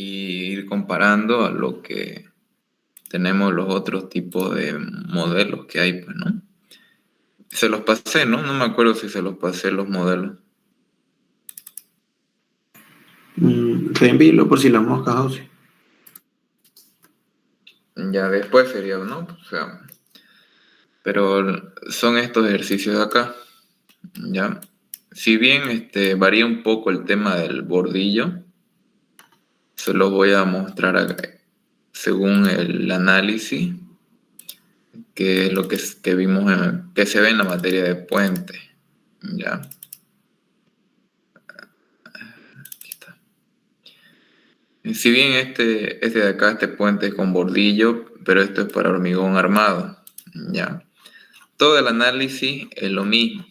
y ir comparando a lo que tenemos los otros tipos de modelos que hay, pues, ¿no? Se los pasé, ¿no? No me acuerdo si se los pasé los modelos. Reenvíelo por si las moscas, José. Ya después sería, ¿no? O sea, pero son estos ejercicios de acá, ¿ya? Si bien varía un poco el tema del bordillo, se los voy a mostrar acá, según el análisis, que es lo que vimos, que se ve en la materia de puente, ¿ya? Aquí está. Si bien este de acá, este puente es con bordillo, pero esto es para hormigón armado, ¿ya? Todo el análisis es lo mismo.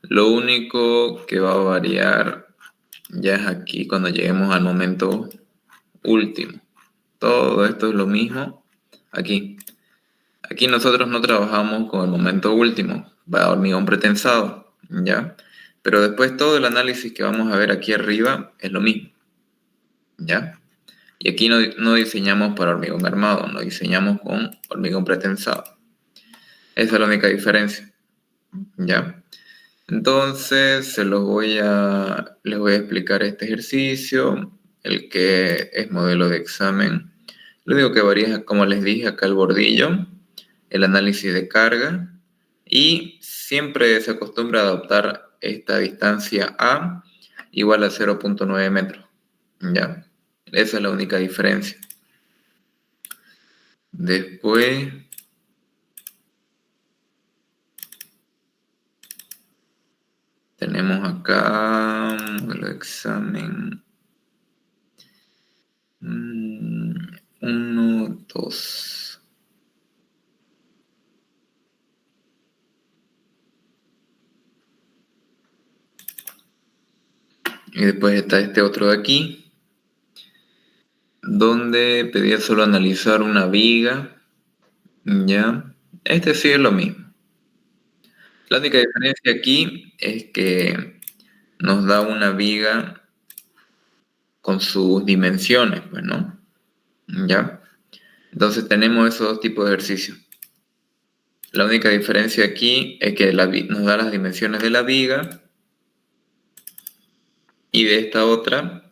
Lo único que va a variar ya es aquí cuando lleguemos al momento último. Todo esto es lo mismo aquí. Aquí nosotros no trabajamos con el momento último, va hormigón pretensado, ¿ya? Pero después todo el análisis que vamos a ver aquí arriba es lo mismo, ¿ya? Y aquí no diseñamos para hormigón armado, no diseñamos con hormigón pretensado. Esa es la única diferencia, ¿ya? Entonces, les voy a explicar este ejercicio, el que es modelo de examen. Lo único que varía es, como les dije, acá el bordillo, el análisis de carga, y siempre se acostumbra a adoptar esta distancia A igual a 0.9 metros, ¿ya? Esa es la única diferencia. Después tenemos acá modelo de examen 1, 2. Y después está este otro de aquí, donde pedía solo analizar una viga, ¿ya? Este sí es lo mismo. La única diferencia aquí es que nos da una viga con sus dimensiones, pues, ¿no? ¿Ya? Entonces tenemos esos dos tipos de ejercicios. La única diferencia aquí es que nos da las dimensiones de la viga, y de esta otra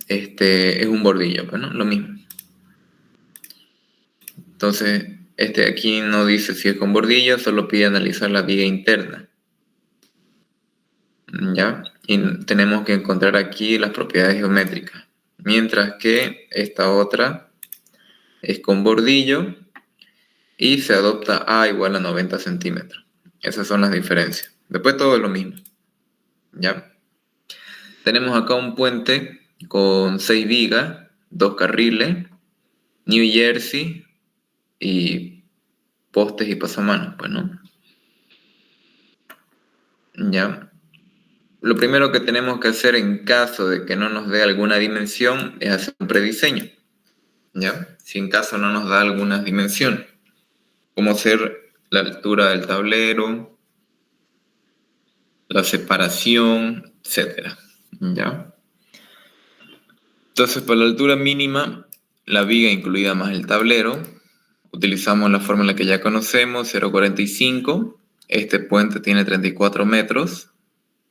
es un bordillo, pues, ¿no? Lo mismo. Entonces, aquí no dice si es con bordillo, solo pide analizar la viga interna, ¿ya? Y tenemos que encontrar aquí las propiedades geométricas. Mientras que esta otra es con bordillo y se adopta A igual a 90 centímetros. Esas son las diferencias. Después todo es lo mismo, ¿ya? Tenemos acá un puente con 6 vigas, 2 carriles, New Jersey y postes y pasamanos, pues, ¿no? Ya. Lo primero que tenemos que hacer en caso de que no nos dé alguna dimensión es hacer un prediseño, ¿ya? Si en caso no nos da algunas dimensiones, como ser la altura del tablero, la separación, etcétera, ¿ya? Entonces, para la altura mínima, la viga incluida más el tablero, utilizamos la fórmula que ya conocemos, 0,45. Este puente tiene 34 metros.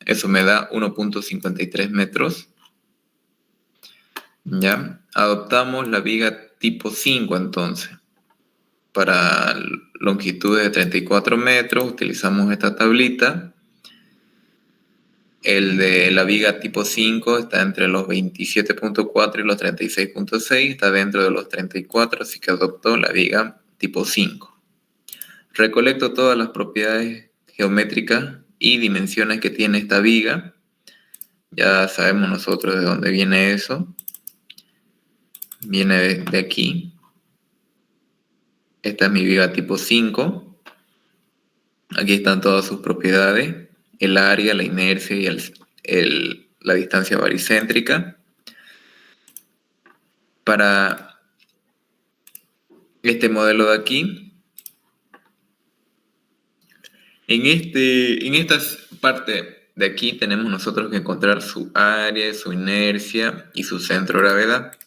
Eso me da 1.53 metros. ¿Ya? Adoptamos la viga tipo 5 entonces. Para longitudes de 34 metros utilizamos esta tablita. El de la viga tipo 5 está entre los 27.4 y los 36.6. Está dentro de los 34, así que adoptó la viga tipo 5. Recolecto todas las propiedades geométricas y dimensiones que tiene esta viga. Ya sabemos nosotros de dónde viene eso. Viene de aquí. Esta es mi viga tipo 5. Aquí están todas sus propiedades. El área, la inercia y la distancia baricéntrica. Para este modelo de aquí, en esta parte de aquí tenemos nosotros que encontrar su área, su inercia y su centro de gravedad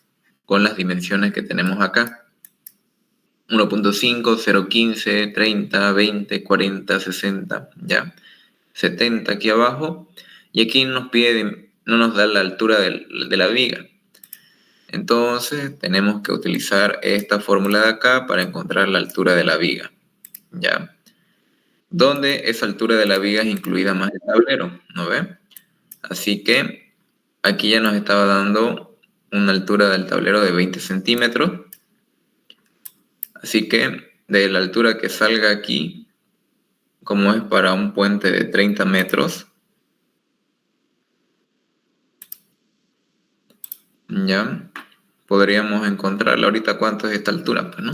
con las dimensiones que tenemos acá. 1.5, 0.15, 30, 20, 40, 60, ¿ya? 70 aquí abajo. Y aquí nos pide, no nos da la altura de la viga. Entonces tenemos que utilizar esta fórmula de acá para encontrar la altura de la viga, ¿ya? Donde esa altura de la viga es incluida más el tablero, ¿no ve? Así que aquí ya nos estaba dando una altura del tablero de 20 centímetros. Así que de la altura que salga aquí, como es para un puente de 30 metros, ya podríamos encontrarla. Ahorita cuánto es esta altura, pues, ¿no?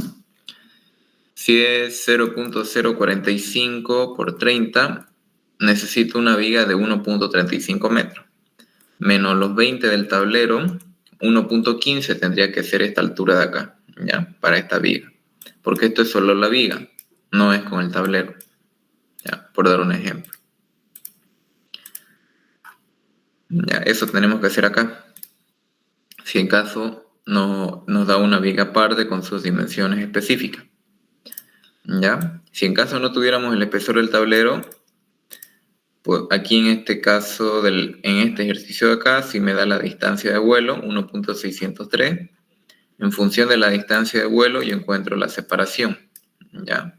Si es 0.045 por 30, necesito una viga de 1.35 metros. Menos los 20 del tablero, 1.15 tendría que ser esta altura de acá, ¿ya? Para esta viga. Porque esto es solo la viga, no es con el tablero, ¿ya? Por dar un ejemplo. Ya, eso tenemos que hacer acá. Si en caso no nos da una viga aparte con sus dimensiones específicas. ¿Ya? Si en caso no tuviéramos el espesor del tablero, pues aquí en este caso, en este ejercicio de acá, si me da la distancia de vuelo, 1.603. En función de la distancia de vuelo, yo encuentro la separación, ¿ya?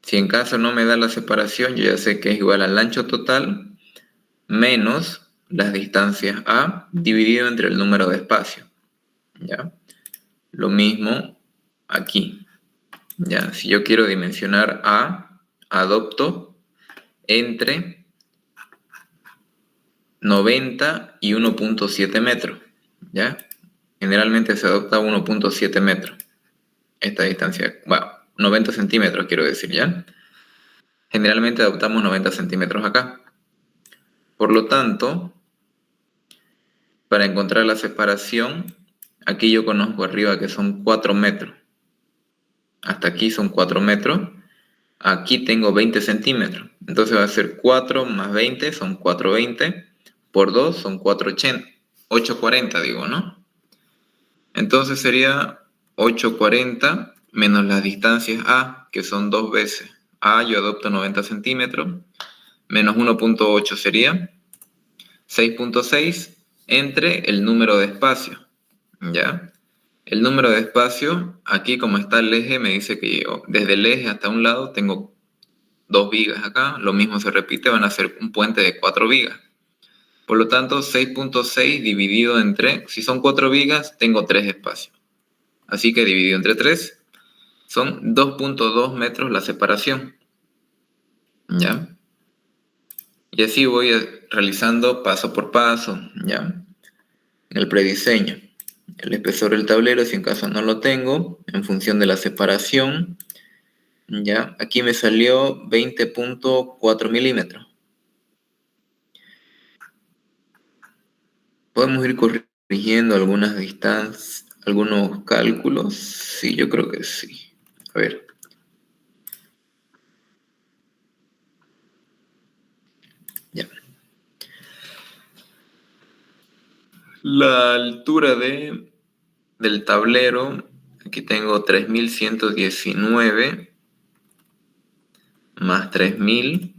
Si en caso no me da la separación, yo ya sé que es igual al ancho total menos las distancias A dividido entre el número de espacios, ¿ya? Lo mismo aquí, ¿ya? Si yo quiero dimensionar A, adopto entre 90 y 1.7 metros, ¿ya? Generalmente se adopta 1.7 metros esta distancia, bueno, 90 centímetros quiero decir, ¿ya? Generalmente adoptamos 90 centímetros acá. Por lo tanto, para encontrar la separación, aquí yo conozco arriba que son 4 metros. Hasta aquí son 4 metros. Aquí tengo 20 centímetros. Entonces va a ser 4 más 20 son 420. Por 2 son 480. 840 digo, ¿no? Entonces sería 840 menos las distancias A, que son 2 veces. A yo adopto 90 centímetros. Menos 1.8 sería 6.6 entre el número de espacio, ¿ya? El número de espacio, aquí como está el eje, me dice que yo desde el eje hasta un lado tengo 2 vigas acá, lo mismo se repite, van a ser un puente de 4 vigas. Por lo tanto, 6.6 dividido entre, si son 4 vigas, tengo 3 espacios. Así que dividido entre 3, son 2.2 metros la separación, ¿ya? Y así voy realizando paso por paso, ¿ya? En el prediseño. El espesor del tablero, si en caso no lo tengo, en función de la separación, ¿ya? Aquí me salió 20.4 milímetros. Podemos ir corrigiendo algunas distancias, algunos cálculos. Sí, yo creo que sí. A ver. Ya. La altura del tablero, aquí tengo 3119 más 3000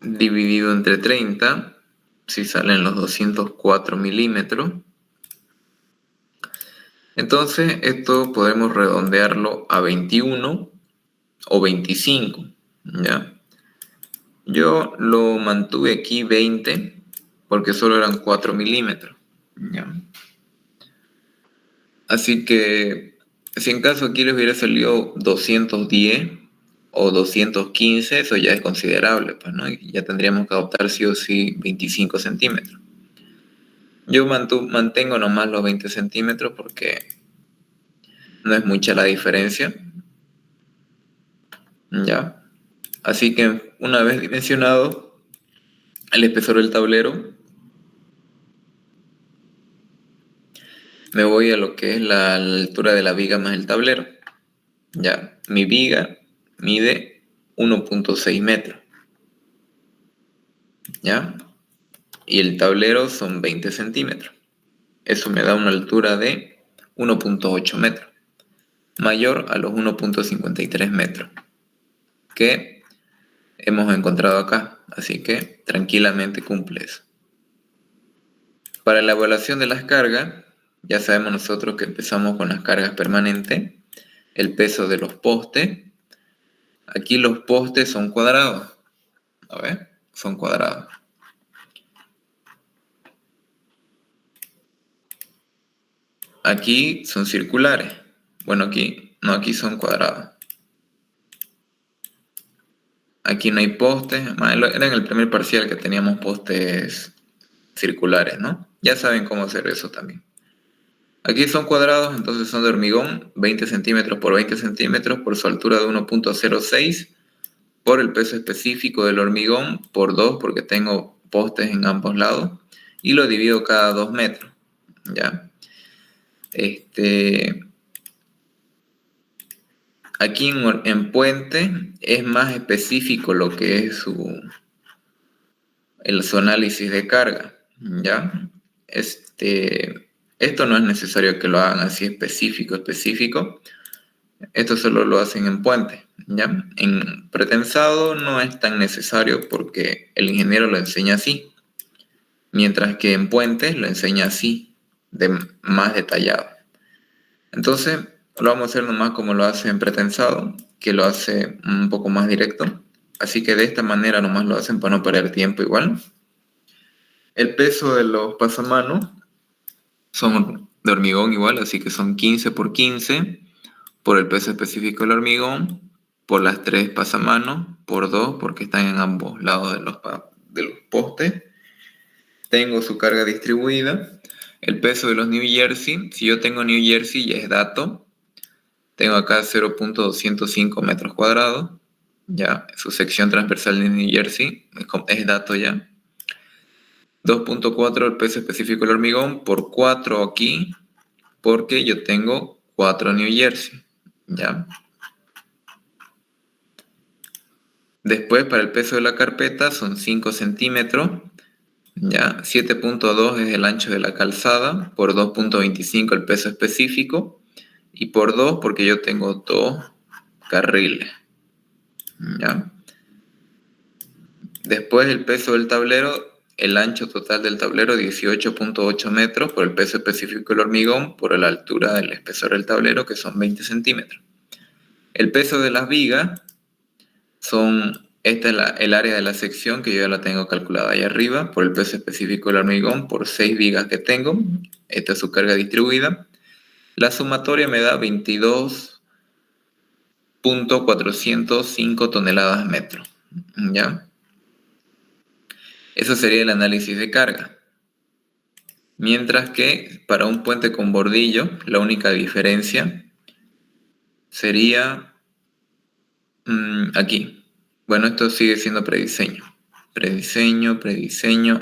dividido entre 30, si salen los 204 milímetros. Entonces, esto podemos redondearlo a 21 o 25, ¿ya? Yo lo mantuve aquí 20 porque solo eran 4 milímetros, ¿ya? Así que, si en caso aquí les hubiera salido 210 o 215, eso ya es considerable, pues, ¿no? Y ya tendríamos que adoptar sí o sí 25 centímetros. Yo mantengo nomás los 20 centímetros porque no es mucha la diferencia, ¿ya? Así que una vez dimensionado el espesor del tablero, me voy a lo que es la altura de la viga más el tablero. Ya, mi viga mide 1.6 metros, ¿ya? Y el tablero son 20 centímetros. Eso me da una altura de 1.8 metros, mayor a los 1.53 metros que hemos encontrado acá. Así que tranquilamente cumple eso. Para la evaluación de las cargas, ya sabemos nosotros que empezamos con las cargas permanentes, el peso de los postes. Aquí los postes son cuadrados. A ver, son cuadrados. Aquí son circulares. Bueno, aquí no, aquí son cuadrados. Aquí no hay postes. Era en el primer parcial que teníamos postes circulares, ¿no? Ya saben cómo hacer eso también. Aquí son cuadrados, entonces son de hormigón, 20 centímetros por 20 centímetros por su altura de 1.06, por el peso específico del hormigón, por 2, porque tengo postes en ambos lados, y lo divido cada 2 metros, ¿ya? Aquí en puente es más específico lo que es su análisis de carga, ¿ya? Esto no es necesario que lo hagan así específico. Esto solo lo hacen en puente, ¿ya? En pretensado no es tan necesario porque el ingeniero lo enseña así, mientras que en puentes lo enseña así, más detallado. Entonces, lo vamos a hacer nomás como lo hace en pretensado, que lo hace un poco más directo. Así que de esta manera nomás lo hacen para no perder tiempo igual. El peso de los pasamanos son de hormigón igual, así que son 15 por 15 por el peso específico del hormigón, por las 3 pasamanos, por 2 porque están en ambos lados de los postes. Tengo su carga distribuida. El peso de los New Jersey, si yo tengo New Jersey ya es dato. Tengo acá 0.205 metros cuadrados. Ya, su sección transversal de New Jersey es dato ya. 2.4 el peso específico del hormigón por 4 aquí, porque yo tengo 4 New Jersey, ¿ya? Después, para el peso de la carpeta son 5 centímetros, ¿ya? 7.2 es el ancho de la calzada, por 2.25 el peso específico, y por 2 porque yo tengo 2 carriles, ¿ya? Después el peso del tablero, el ancho total del tablero 18.8 metros por el peso específico del hormigón, por la altura del espesor del tablero que son 20 centímetros. El peso de las vigas esta es el área de la sección que yo ya la tengo calculada ahí arriba por el peso específico del hormigón por 6 vigas que tengo. Esta es su carga distribuida. La sumatoria me da 22.405 toneladas metro, ¿ya? Eso sería el análisis de carga. Mientras que para un puente con bordillo, la única diferencia sería aquí. Bueno, esto sigue siendo prediseño. Prediseño.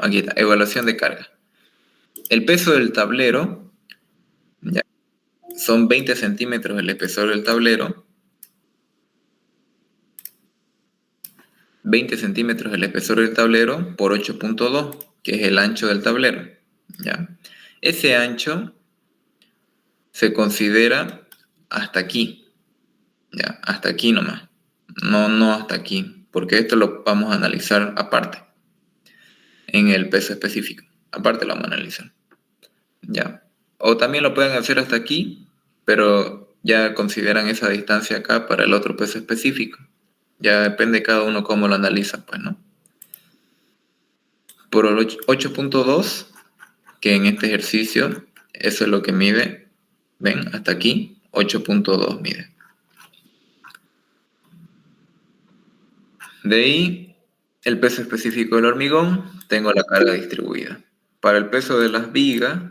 Aquí está, evaluación de carga. El peso del tablero, ya, son 20 centímetros el espesor del tablero. 20 centímetros el espesor del tablero por 8.2, que es el ancho del tablero, ¿ya? Ese ancho se considera hasta aquí, ¿ya? Hasta aquí nomás. No hasta aquí, porque esto lo vamos a analizar aparte, en el peso específico. Aparte lo vamos a analizar, ¿ya? O también lo pueden hacer hasta aquí, pero ya consideran esa distancia acá para el otro peso específico. Ya depende cada uno cómo lo analiza, pues, ¿no? Por el 8.2, que en este ejercicio, eso es lo que mide, ¿ven? Hasta aquí, 8.2 mide. De ahí, el peso específico del hormigón, tengo la carga distribuida. Para el peso de las vigas,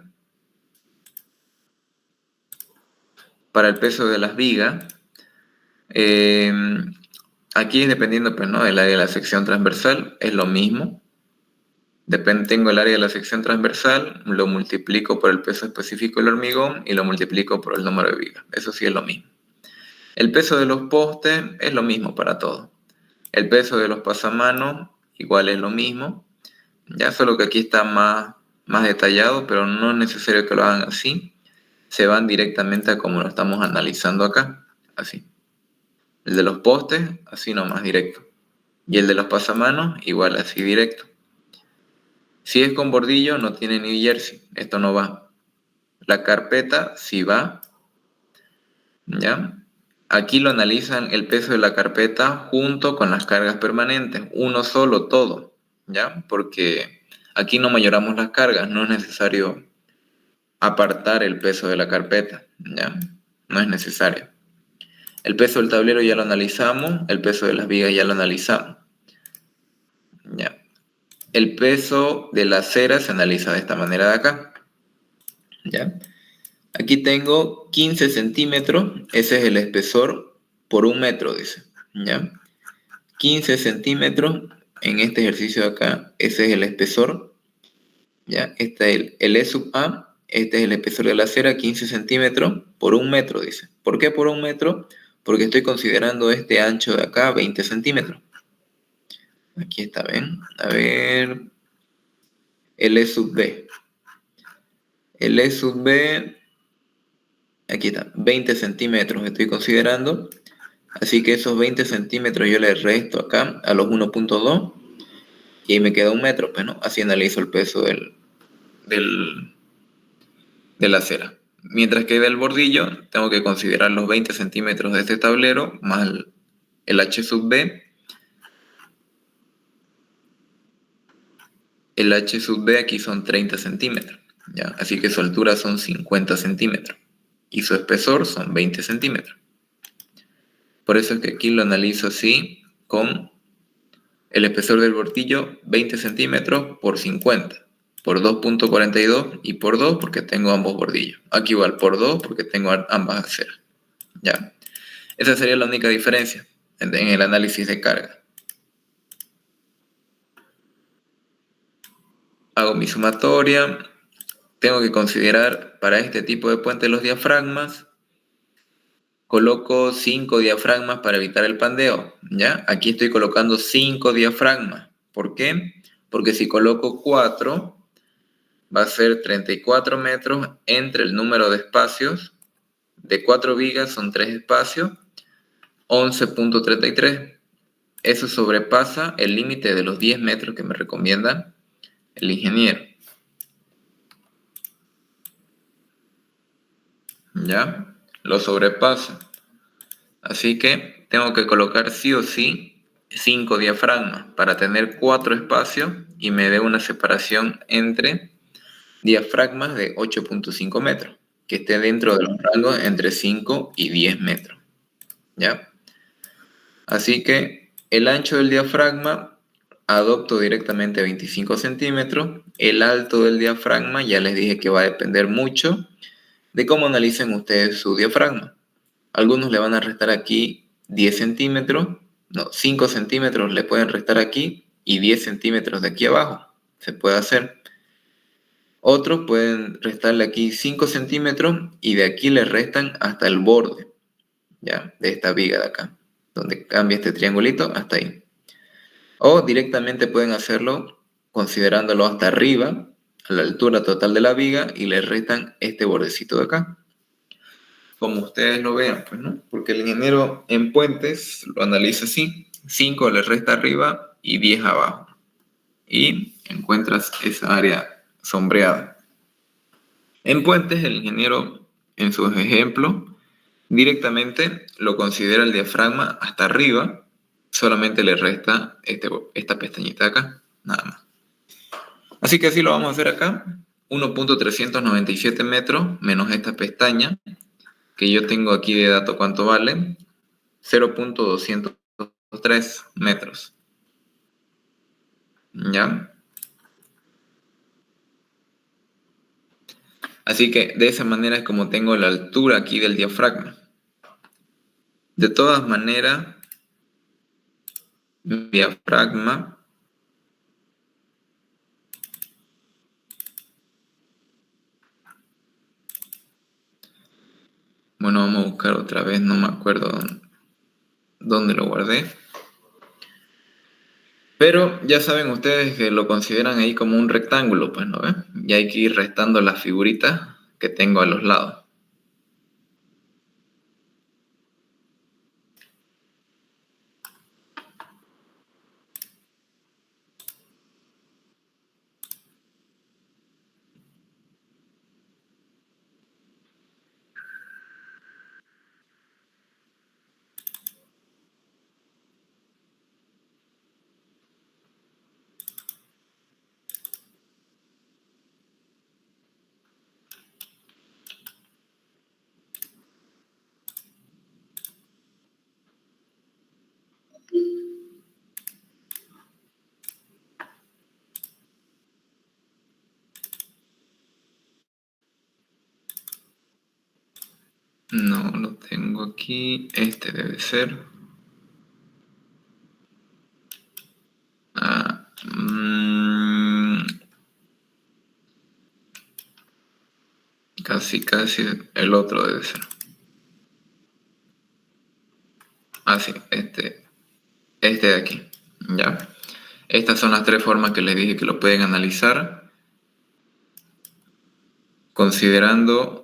aquí es dependiendo, pues, ¿no? del área de la sección transversal, es lo mismo. Tengo el área de la sección transversal, lo multiplico por el peso específico del hormigón y lo multiplico por el número de vigas. Eso sí es lo mismo. El peso de los postes es lo mismo para todos. El peso de los pasamanos igual es lo mismo. Ya solo que aquí está más detallado, pero no es necesario que lo hagan así. Se van directamente a como lo estamos analizando acá, así. El de los postes, así nomás directo. Y el de los pasamanos, igual así directo. Si es con bordillo, no tiene ni jersey. Esto no va. La carpeta sí va. ¿Ya? Aquí lo analizan el peso de la carpeta junto con las cargas permanentes. Uno solo, todo. ¿Ya? Porque aquí no mayoramos las cargas. No es necesario apartar el peso de la carpeta. ¿Ya? No es necesario. El peso del tablero ya lo analizamos. El peso de las vigas ya lo analizamos. ¿Ya? El peso de la cera se analiza de esta manera de acá. ¿Ya? Aquí tengo 15 centímetros, ese es el espesor por 1 metro, dice. ¿Ya? 15 centímetros en este ejercicio de acá, ese es el espesor. ¿Ya? Este es el E sub A, este es el espesor de la cera, 15 centímetros por 1 metro, dice. ¿Por qué por 1 metro? Porque estoy considerando este ancho de acá 20 centímetros. Aquí está, ¿ven? A ver, el E sub B. El E sub B, aquí está, 20 centímetros estoy considerando. Así que esos 20 centímetros yo le resto acá a los 1.2 y ahí me queda 1 metro, pues, ¿no? Así analizo el peso de la cera. Mientras que del bordillo, tengo que considerar los 20 centímetros de este tablero más el H sub B. El H sub B aquí son 30 centímetros, ¿ya? Así que su altura son 50 centímetros y su espesor son 20 centímetros. Por eso es que aquí lo analizo así con el espesor del bordillo 20 centímetros por 50, por 2.42 y por 2 porque tengo ambos bordillos. Aquí igual por 2 porque tengo ambas aceras. ¿Ya? Esa sería la única diferencia en el análisis de carga. Hago mi sumatoria. Tengo que considerar para este tipo de puente los diafragmas. Coloco 5 diafragmas para evitar el pandeo. ¿Ya? Aquí estoy colocando 5 diafragmas. ¿Por qué? Porque si coloco 4, va a ser 34 metros entre el número de espacios. De 4 vigas son 3 espacios, 11.33. Eso sobrepasa el límite de los 10 metros que me recomienda el ingeniero. ¿Ya? Lo sobrepasa. Así que tengo que colocar sí o sí 5 diafragmas para tener 4 espacios y me dé una separación entre diafragmas de 8.5 metros, que esté dentro de los rangos entre 5 y 10 metros. ¿Ya? Así que el ancho del diafragma adopto directamente 25 centímetros. El alto del diafragma ya les dije que va a depender mucho de cómo analicen ustedes su diafragma. Algunos le van a restar aquí 10 centímetros, no, 5 centímetros le pueden restar aquí y 10 centímetros de aquí abajo. Se puede hacer. Otros pueden restarle aquí 5 centímetros y de aquí le restan hasta el borde, ¿ya? De esta viga de acá, donde cambia este triangulito hasta ahí. O directamente pueden hacerlo considerándolo hasta arriba, a la altura total de la viga, y le restan este bordecito de acá. Como ustedes lo vean, pues, ¿no? Porque el ingeniero en puentes lo analiza así: 5 le resta arriba y 10 abajo. Y encuentras esa área sombreada. En puentes, el ingeniero, en sus ejemplos, directamente lo considera el diafragma hasta arriba, solamente le resta esta pestañita de acá, nada más. Así que así lo vamos a hacer acá: 1.397 metros menos esta pestaña, que yo tengo aquí de dato cuánto vale, 0.203 metros. ¿Ya? Así que de esa manera es como tengo la altura aquí del diafragma. De todas maneras, mi diafragma bueno, vamos a buscar otra vez, no me acuerdo dónde lo guardé. Pero ya saben ustedes que lo consideran ahí como un rectángulo, pues, ¿no ven? Y hay que ir restando las figuritas que tengo a los lados. No lo tengo aquí. Este debe ser. Casi el otro debe ser. Sí, este de aquí. Ya. Estas son las tres formas que les dije que lo pueden analizar, considerando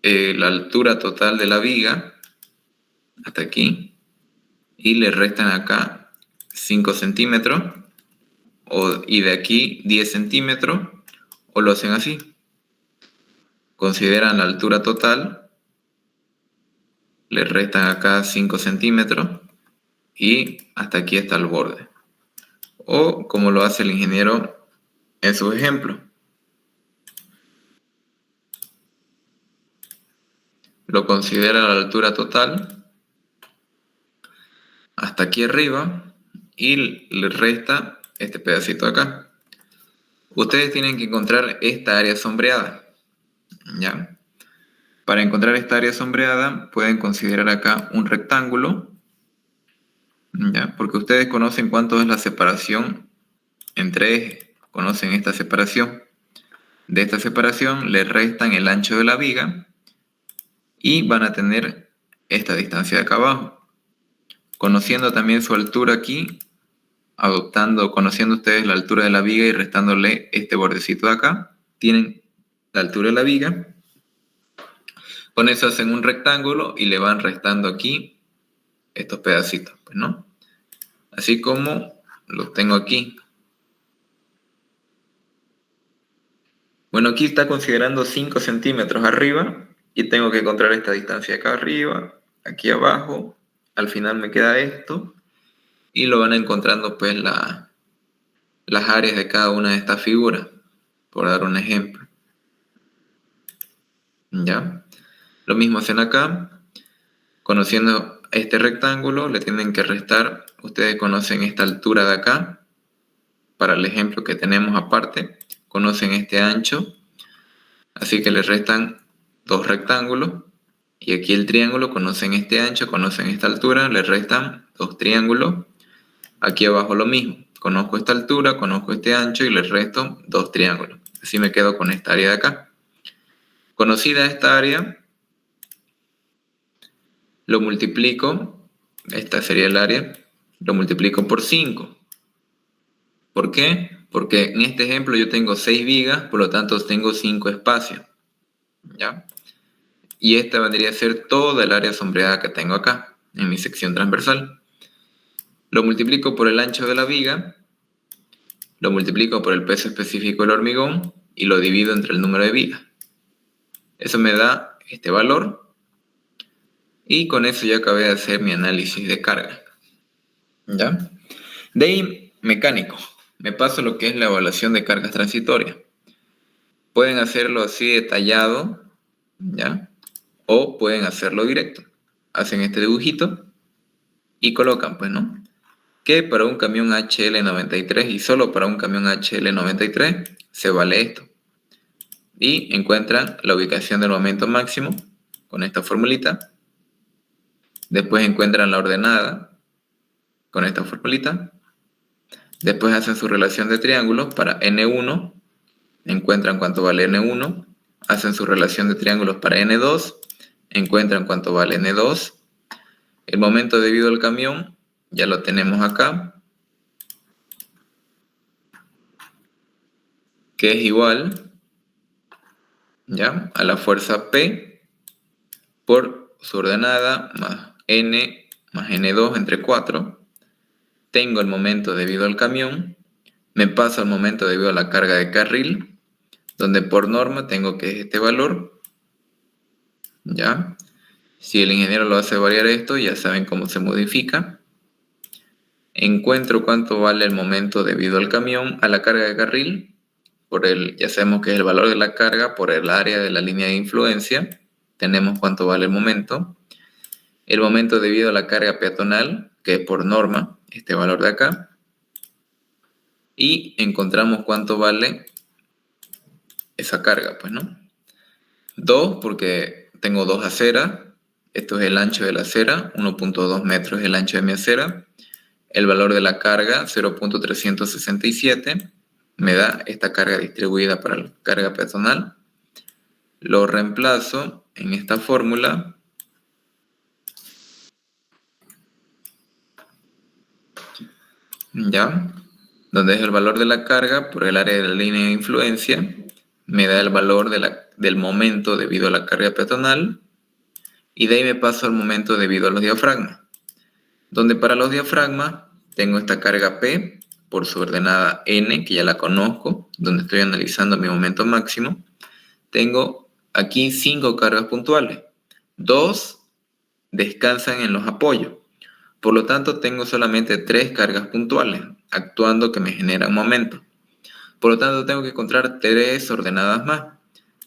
la altura total de la viga hasta aquí y le restan acá 5 centímetros y de aquí 10 centímetros, o lo hacen así. Consideran la altura total, le restan acá 5 centímetros y hasta aquí está el borde. O como lo hace el ingeniero en su ejemplo. Lo considera la altura total hasta aquí arriba y le resta este pedacito de acá. Ustedes tienen que encontrar esta área sombreada, ¿ya? Para encontrar esta área sombreada pueden considerar acá un rectángulo, ¿ya? Porque ustedes conocen cuánto es la separación entre ejes, conocen esta separación. De esta separación le restan el ancho de la viga y van a tener esta distancia de acá abajo. Conociendo también su altura aquí, conociendo ustedes la altura de la viga y restándole este bordecito de acá, tienen la altura de la viga. Con eso hacen un rectángulo y le van restando aquí estos pedacitos, pues, ¿no? Así como los tengo aquí. Bueno, aquí está considerando 5 centímetros arriba y tengo que encontrar esta distancia acá arriba, aquí abajo. Al final me queda esto y lo van encontrando pues las áreas de cada una de estas figuras, por dar un ejemplo. ¿Ya? Lo mismo hacen acá. Conociendo este rectángulo, le tienen que restar, ustedes conocen esta altura de acá, para el ejemplo que tenemos aparte, conocen este ancho, así que le restan 2 rectángulos, y aquí el triángulo, conocen este ancho, conocen esta altura, le restan 2 triángulos, aquí abajo lo mismo, conozco esta altura, conozco este ancho y le resto 2 triángulos, así me quedo con esta área de acá. Conocida esta área, lo multiplico, esta sería el área, lo multiplico por 5. ¿Por qué? Porque en este ejemplo yo tengo 6 vigas, por lo tanto tengo 5 espacios, ¿ya? Y esta vendría a ser toda el área sombreada que tengo acá, en mi sección transversal. Lo multiplico por el ancho de la viga, lo multiplico por el peso específico del hormigón y lo divido entre el número de vigas. Eso me da este valor. Y con eso ya acabé de hacer mi análisis de carga. ¿Ya? De ahí, mecánico. Me paso lo que es la evaluación de cargas transitorias. Pueden hacerlo así detallado, ¿ya? O pueden hacerlo directo. Hacen este dibujito y colocan, pues, ¿no? Que para un camión HL93 y solo para un camión HL93 se vale esto. Y encuentran la ubicación del momento máximo con esta formulita. Después encuentran la ordenada con esta formulita. Después hacen su relación de triángulos para N1, encuentran cuánto vale N1, hacen su relación de triángulos para N2, encuentran cuánto vale N2. El momento debido al camión ya lo tenemos acá, que es igual, ¿ya?, a la fuerza P por su ordenada más N más N2 entre 4. Tengo el momento debido al camión, me paso al momento debido a la carga de carril, donde por norma tengo que es este valor, ¿ya? Si el ingeniero lo hace variar esto, ya saben cómo se modifica. Encuentro cuánto vale el momento debido al camión a la carga de carril, ya sabemos que es el valor de la carga por el área de la línea de influencia. Tenemos cuánto vale el momento. El momento debido a la carga peatonal, que es por norma, este valor de acá. Y encontramos cuánto vale esa carga, pues, ¿no? 2, porque tengo dos aceras. Esto es el ancho de la acera, 1.2 metros es el ancho de mi acera. El valor de la carga, 0.367, me da esta carga distribuida para la carga peatonal. Lo reemplazo en esta fórmula. ¿Ya? Donde es el valor de la carga por el área de la línea de influencia, me da el valor del momento debido a la carga peatonal, y de ahí me paso al momento debido a los diafragmas, donde para los diafragmas tengo esta carga P por su ordenada N, que ya la conozco, donde estoy analizando mi momento máximo. Tengo aquí 5 cargas puntuales, 2 descansan en los apoyos, por lo tanto tengo solamente 3 cargas puntuales actuando que me generan momento. Por lo tanto tengo que encontrar 3 ordenadas más,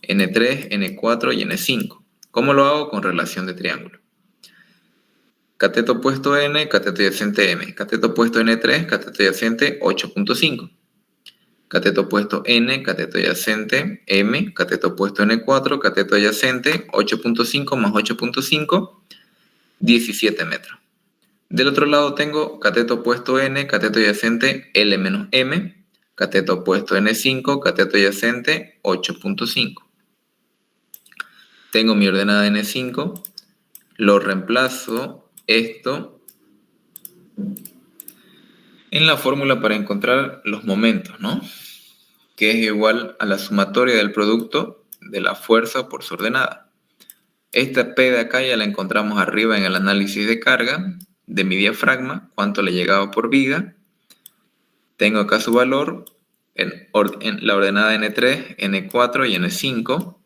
N3, N4 y N5. ¿Cómo lo hago? Con relación de triángulo. Cateto opuesto N, cateto adyacente M. Cateto opuesto N3, cateto adyacente 8.5. Cateto opuesto N, cateto adyacente M, cateto opuesto N4, cateto adyacente 8.5 más 8.5, 17 metros. Del otro lado tengo cateto opuesto N, cateto adyacente L menos M, cateto opuesto N5, cateto adyacente 8.5. Tengo mi ordenada N5, lo reemplazo esto en la fórmula para encontrar los momentos, ¿no? Que es igual a la sumatoria del producto de la fuerza por su ordenada. Esta P de acá ya la encontramos arriba en el análisis de carga de mi diafragma, cuánto le llegaba por viga. Tengo acá su valor en la ordenada N3, N4 y N5.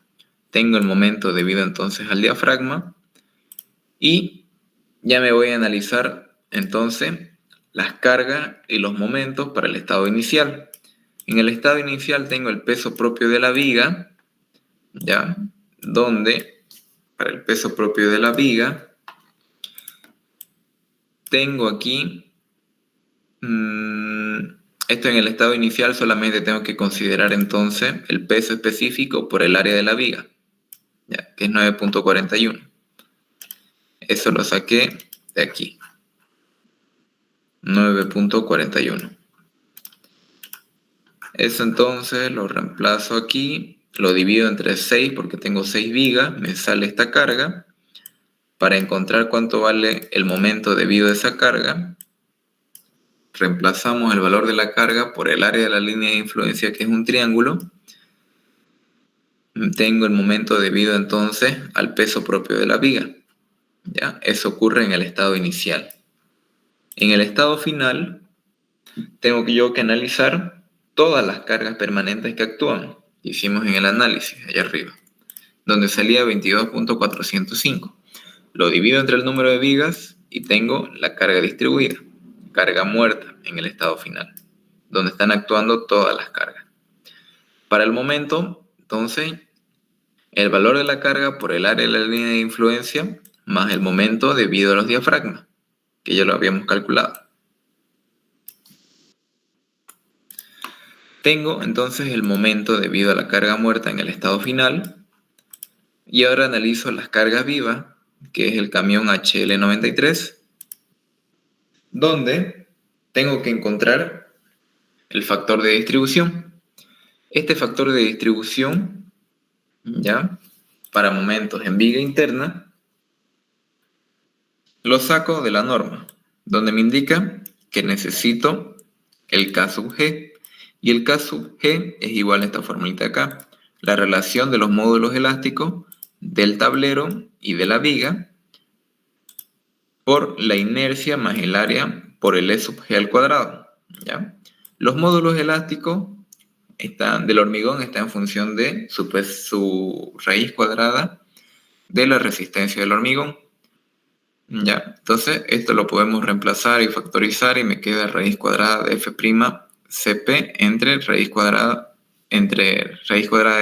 Tengo el momento debido entonces al diafragma y ya me voy a analizar entonces las cargas y los momentos para el estado inicial. En el estado inicial tengo el peso propio de la viga, ¿ya? Donde para el peso propio de la viga tengo aquí, esto en el estado inicial solamente tengo que considerar entonces el peso específico por el área de la viga, ¿ya? Que es 9.41. Eso lo saqué de aquí, 9.41. Eso entonces lo reemplazo aquí, lo divido entre 6 porque tengo 6 vigas, me sale esta carga. Para encontrar cuánto vale el momento debido a esa carga, reemplazamos el valor de la carga por el área de la línea de influencia, que es un triángulo. Tengo el momento debido entonces al peso propio de la viga, ¿ya? Eso ocurre en el estado inicial. En el estado final, tengo que analizar todas las cargas permanentes que actúan. Hicimos en el análisis, allá arriba, donde salía 22.405. Lo divido entre el número de vigas y tengo la carga distribuida, carga muerta en el estado final, donde están actuando todas las cargas. Para el momento, entonces, el valor de la carga por el área de la línea de influencia más el momento debido a los diafragmas, que ya lo habíamos calculado. Tengo entonces el momento debido a la carga muerta en el estado final y ahora analizo las cargas vivas, que es el camión HL93, donde tengo que encontrar el factor de distribución. Este factor de distribución, ¿ya?, para momentos en viga interna, Lo saco de la norma, donde me indica que necesito el K sub G. Y el K sub G es igual a esta formulita de acá. La relación de los módulos elásticos del tablero y de la viga por la inercia más el área por el E sub G al cuadrado. ¿Ya? Los módulos elásticos del hormigón están en función de su raíz cuadrada de la resistencia del hormigón. ¿Ya? Entonces, esto lo podemos reemplazar y factorizar y me queda raíz cuadrada de F'Cp entre raíz cuadrada de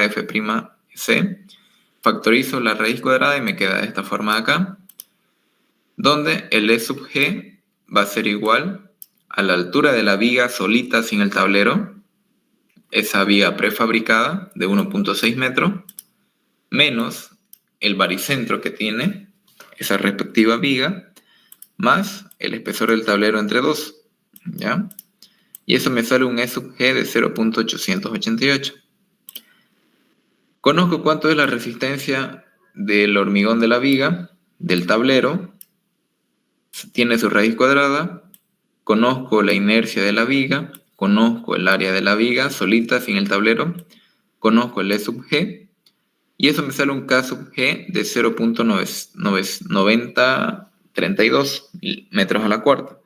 F'C. Factorizo la raíz cuadrada y me queda de esta forma de acá, donde el E sub G va a ser igual a la altura de la viga solita sin el tablero, esa viga prefabricada de 1.6 metros, menos el baricentro que tiene esa respectiva viga, más el espesor del tablero entre 2, ¿ya? Y eso me sale un E sub G de 0.888. Conozco cuánto es la resistencia del hormigón de la viga, del tablero, tiene su raíz cuadrada, conozco la inercia de la viga, conozco el área de la viga solita sin el tablero, conozco el E sub G, y eso me sale un K sub G de 0.9032 metros a la cuarta.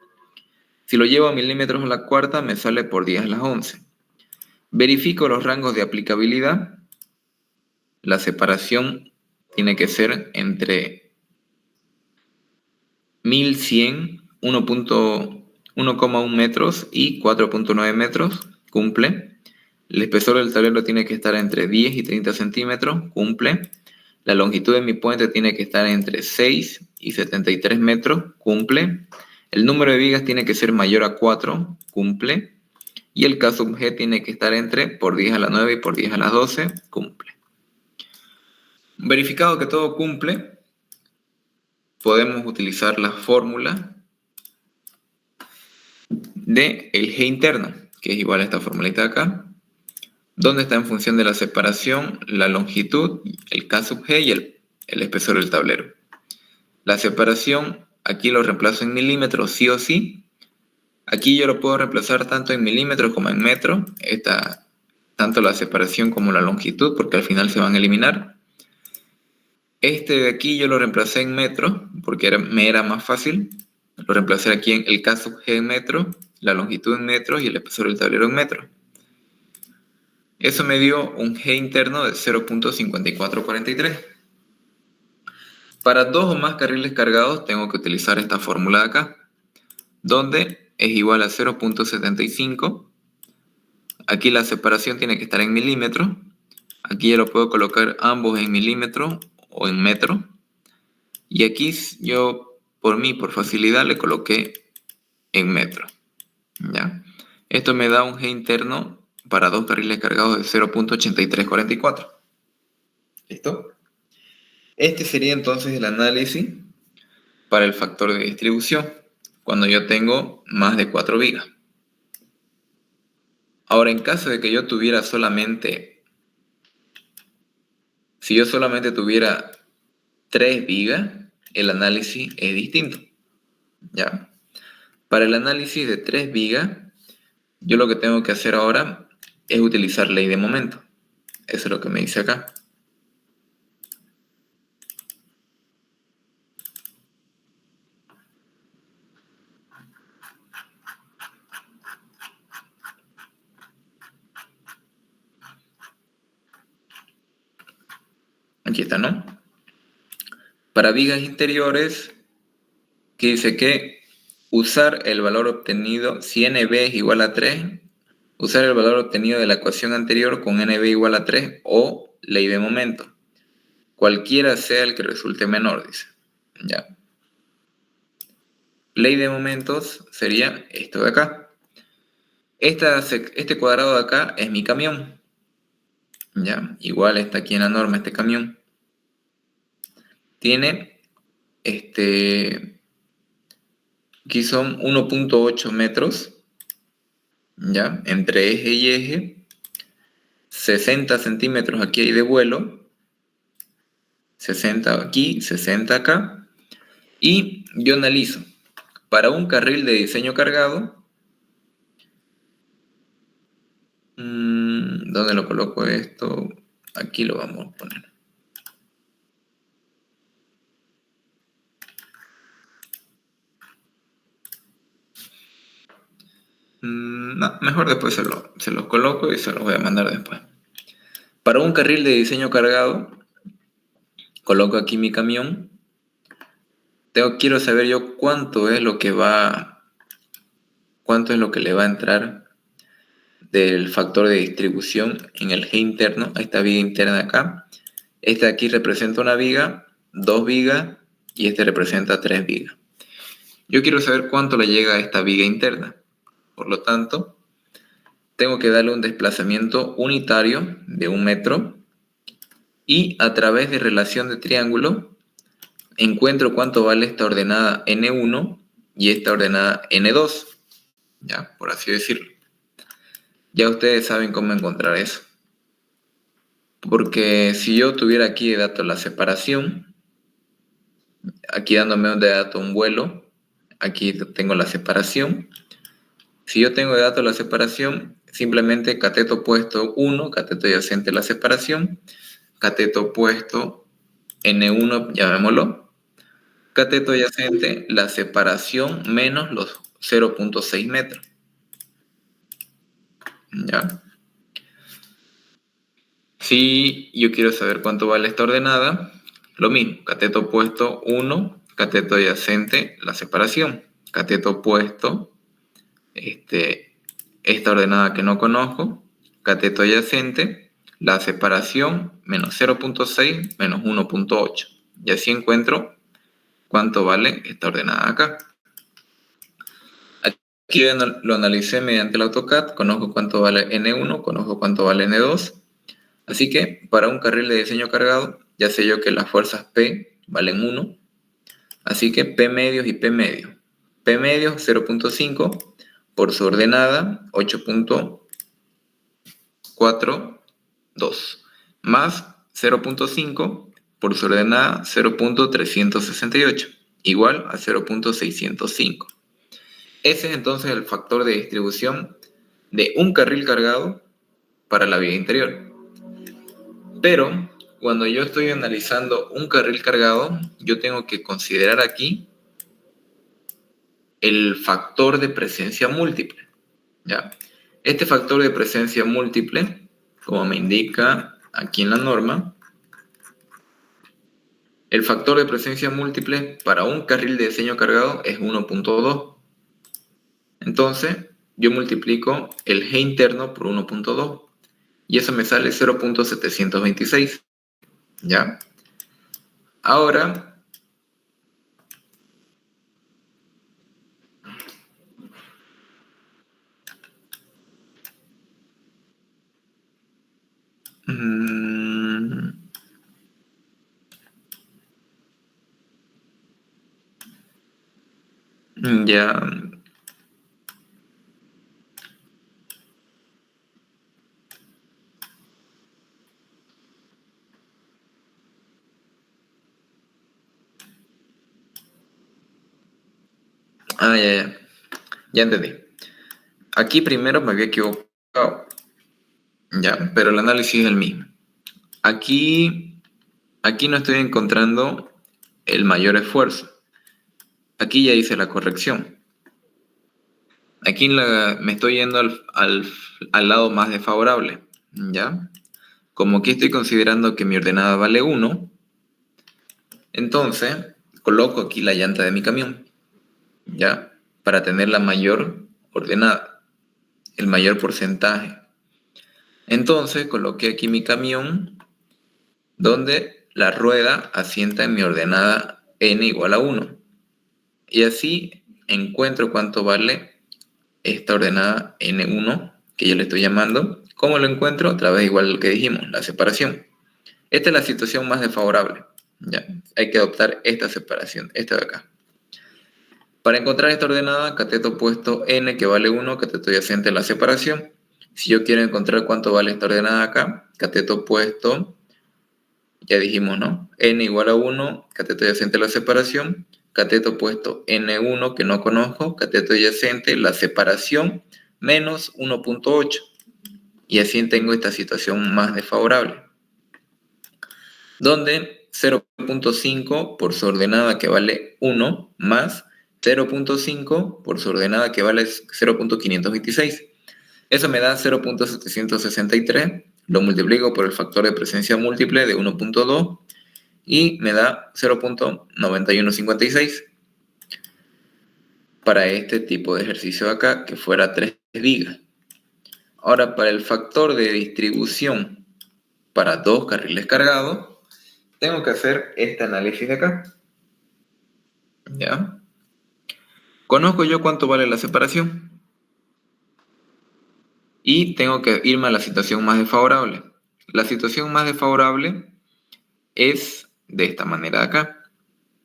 Si lo llevo a milímetros a la cuarta, me sale por 10 a la 11. Verifico los rangos de aplicabilidad. La separación tiene que ser entre 1100, 1,1 metros y 4,9 metros, cumple. El espesor del tablero tiene que estar entre 10 y 30 centímetros, cumple. La longitud de mi puente tiene que estar entre 6 y 73 metros, cumple. El número de vigas tiene que ser mayor a 4, cumple. Y el K sub G tiene que estar entre por 10 a la 9 y por 10 a la 12, cumple. Verificado que todo cumple, podemos utilizar la fórmula del G interno, que es igual a esta formulita de acá, donde está en función de la separación, la longitud, el K sub G y el espesor del tablero. La separación, aquí lo reemplazo en milímetros sí o sí. Aquí yo lo puedo reemplazar tanto en milímetros como en metros, tanto la separación como la longitud, porque al final se van a eliminar. Este de aquí yo lo reemplacé en metros, porque me era más fácil. Lo reemplacé aquí en el K sub G en metros, la longitud en metros y el espesor del tablero en metros. Eso me dio un G interno de 0.5443. Para 2 o más carriles cargados tengo que utilizar esta fórmula de acá, donde es igual a 0.75. Aquí la separación tiene que estar en milímetros. Aquí ya lo puedo colocar ambos en milímetros o en metros. Y aquí yo, por facilidad, le coloqué en metros. ¿Ya? Esto me da un G interno para 2 carriles cargados de 0.8344. ¿Listo? Este sería entonces el análisis para el factor de distribución, cuando yo tengo más de 4 vigas. Ahora, en caso de que yo tuviera si yo solamente tuviera 3 vigas, el análisis es distinto. ¿Ya? Para el análisis de 3 vigas, yo lo que tengo que hacer ahora es utilizar ley de momento. Eso es lo que me dice acá. Aquí está, ¿no? Para vigas interiores, que dice que usar el valor obtenido, si NB es igual a 3, usar el valor obtenido de la ecuación anterior con NB igual a 3 o ley de momento. Cualquiera sea el que resulte menor, dice. ¿Ya? Ley de momentos sería esto de acá. Este cuadrado de acá es mi camión. ¿Ya? Igual está aquí en la norma este camión. Tiene aquí son 1.8 metros, ¿ya? Entre eje y eje, 60 centímetros aquí hay de vuelo, 60 aquí, 60 acá, Y yo analizo. Para un carril de diseño cargado, ¿dónde lo coloco esto? Aquí lo vamos a poner. No, mejor después se los coloco y se los voy a mandar después. Para un carril de diseño cargado, coloco aquí mi camión. Quiero saber yo cuánto es lo que le va a entrar del factor de distribución en el G interno, a esta viga interna de acá. Este de aquí representa una viga, 2 vigas y este representa 3 vigas. Yo quiero saber cuánto le llega a esta viga interna. Por lo tanto, tengo que darle un desplazamiento unitario de 1 metro y a través de relación de triángulo encuentro cuánto vale esta ordenada N1 y esta ordenada N2, ya, por así decirlo. Ya ustedes saben cómo encontrar eso. Porque si yo tuviera aquí de dato la separación, aquí dándome de dato un vuelo, aquí tengo la separación. Si yo tengo de dato la separación, simplemente cateto opuesto 1, cateto adyacente la separación, cateto opuesto N1, llamémoslo, cateto adyacente la separación menos los 0.6 metros. ¿Ya? Si yo quiero saber cuánto vale esta ordenada, lo mismo, cateto opuesto 1, cateto adyacente la separación, cateto opuesto esta ordenada que no conozco, cateto adyacente, la separación menos 0.6 menos 1.8. Y así encuentro cuánto vale esta ordenada acá. Aquí lo analicé mediante el AutoCAD, conozco cuánto vale N1, conozco cuánto vale N2. Así que para un carril de diseño cargado, ya sé yo que las fuerzas P valen 1. Así que P medios y P medios. P medios 0.5 por su ordenada 8.42 más 0.5 por su ordenada 0.368 igual a 0.605. Ese es entonces el factor de distribución de un carril cargado para la vía interior. Pero cuando yo estoy analizando un carril cargado, yo tengo que considerar aquí el factor de presencia múltiple. ¿Ya? Este factor de presencia múltiple, como me indica aquí en la norma, el factor de presencia múltiple para un carril de diseño cargado es 1.2. Entonces, yo multiplico el G interno por 1.2 y eso me sale 0.726. ¿Ya? Ahora, ya. Ya entendí. Aquí primero me había equivocado. Ya, pero el análisis es el mismo. Aquí no estoy encontrando el mayor esfuerzo. Aquí ya hice la corrección. Aquí me estoy yendo al lado más desfavorable. ¿Ya? Como aquí estoy considerando que mi ordenada vale 1, entonces coloco aquí la llanta de mi camión. ¿Ya? Para tener la mayor ordenada, el mayor porcentaje. Entonces coloqué aquí mi camión donde la rueda asienta en mi ordenada n igual a 1. Y así encuentro cuánto vale esta ordenada n1 que yo le estoy llamando. ¿Cómo lo encuentro? A través igual de lo que dijimos, la separación. Esta es la situación más desfavorable. ¿Ya? Hay que adoptar esta separación, esta de acá. Para encontrar esta ordenada, cateto opuesto n que vale 1, cateto adyacente la separación. Si yo quiero encontrar cuánto vale esta ordenada acá, cateto opuesto, ya dijimos, ¿no? N igual a 1, cateto adyacente la separación, cateto puesto N1 que no conozco, cateto adyacente, la separación, menos 1.8. Y así tengo esta situación más desfavorable, donde 0.5 por su ordenada que vale 1 más 0.5 por su ordenada que vale 0.526. Eso me da 0.763, lo multiplico por el factor de presencia múltiple de 1.2 y me da 0.9156 para este tipo de ejercicio de acá, que fuera 3 vigas. Ahora, para el factor de distribución para 2 carriles cargados, tengo que hacer este análisis de acá. ¿Ya? Conozco yo cuánto vale la separación. Y tengo que irme a la situación más desfavorable. La situación más desfavorable es de esta manera de acá.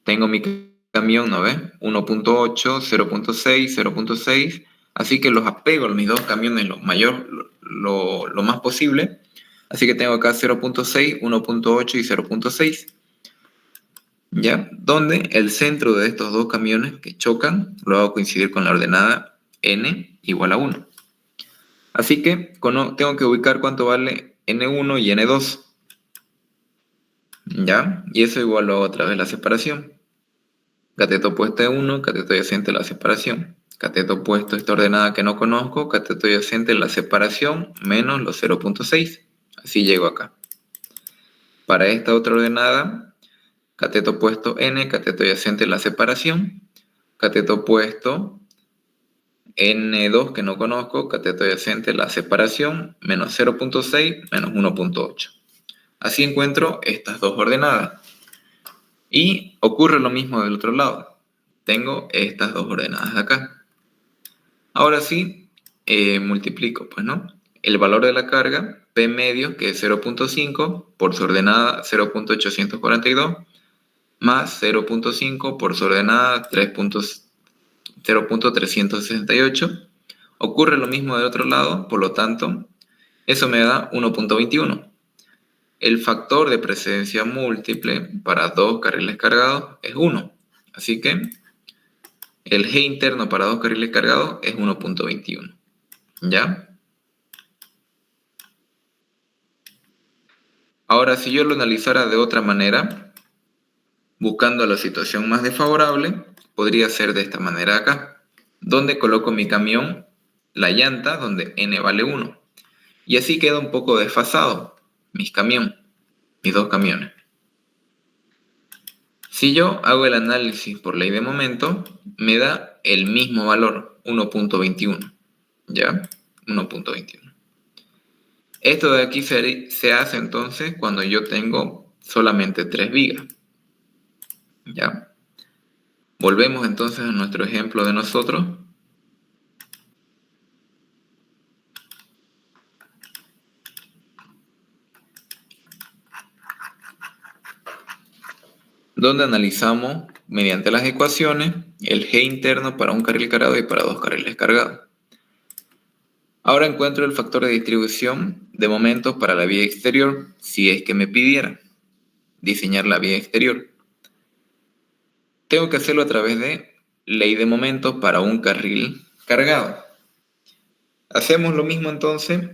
Tengo mi camión, ¿no ves? 1.8, 0.6, 0.6. Así que los apego a mis dos camiones lo más posible. Así que tengo acá 0.6, 1.8 y 0.6. ¿Ya? Donde el centro de estos dos camiones que chocan lo hago coincidir con la ordenada n igual a 1. Así que tengo que ubicar cuánto vale n1 y n2. ¿Ya? Y eso igual lo hago a través de la separación. Cateto opuesto 1, cateto adyacente la separación. Cateto opuesto esta ordenada que no conozco, cateto adyacente la separación menos los 0.6. Así llego acá. Para esta otra ordenada, cateto opuesto n, cateto adyacente la separación. Cateto opuesto n2 que no conozco, cateto adyacente la separación, menos 0.6 menos 1.8. Así encuentro estas dos ordenadas. Y ocurre lo mismo del otro lado. Tengo estas dos ordenadas de acá. Ahora sí, multiplico, pues, ¿no? El valor de la carga, P medio, que es 0.5, por su ordenada 0.842, más 0.5 por su ordenada 0.368. Ocurre lo mismo del otro lado, por lo tanto, eso me da 1.21. El factor de precedencia múltiple para dos carriles cargados es 1. Así que el G interno para dos carriles cargados es 1.21. ¿Ya? Ahora, si yo lo analizara de otra manera, buscando la situación más desfavorable, podría ser de esta manera acá, donde coloco mi camión, la llanta, donde n vale 1. Y así queda un poco desfasado mis dos camiones. Si yo hago el análisis por ley de momento, me da el mismo valor, 1.21. ¿Ya? 1.21. Esto de aquí se hace entonces cuando yo tengo solamente 3 vigas. ¿Ya? Volvemos entonces a nuestro ejemplo de nosotros. Donde analizamos mediante las ecuaciones el G interno para un carril cargado y para dos carriles cargados. Ahora encuentro el factor de distribución de momentos para la vía exterior, si es que me pidiera diseñar la vía exterior. Tengo que hacerlo a través de ley de momentos para un carril cargado. Hacemos lo mismo entonces.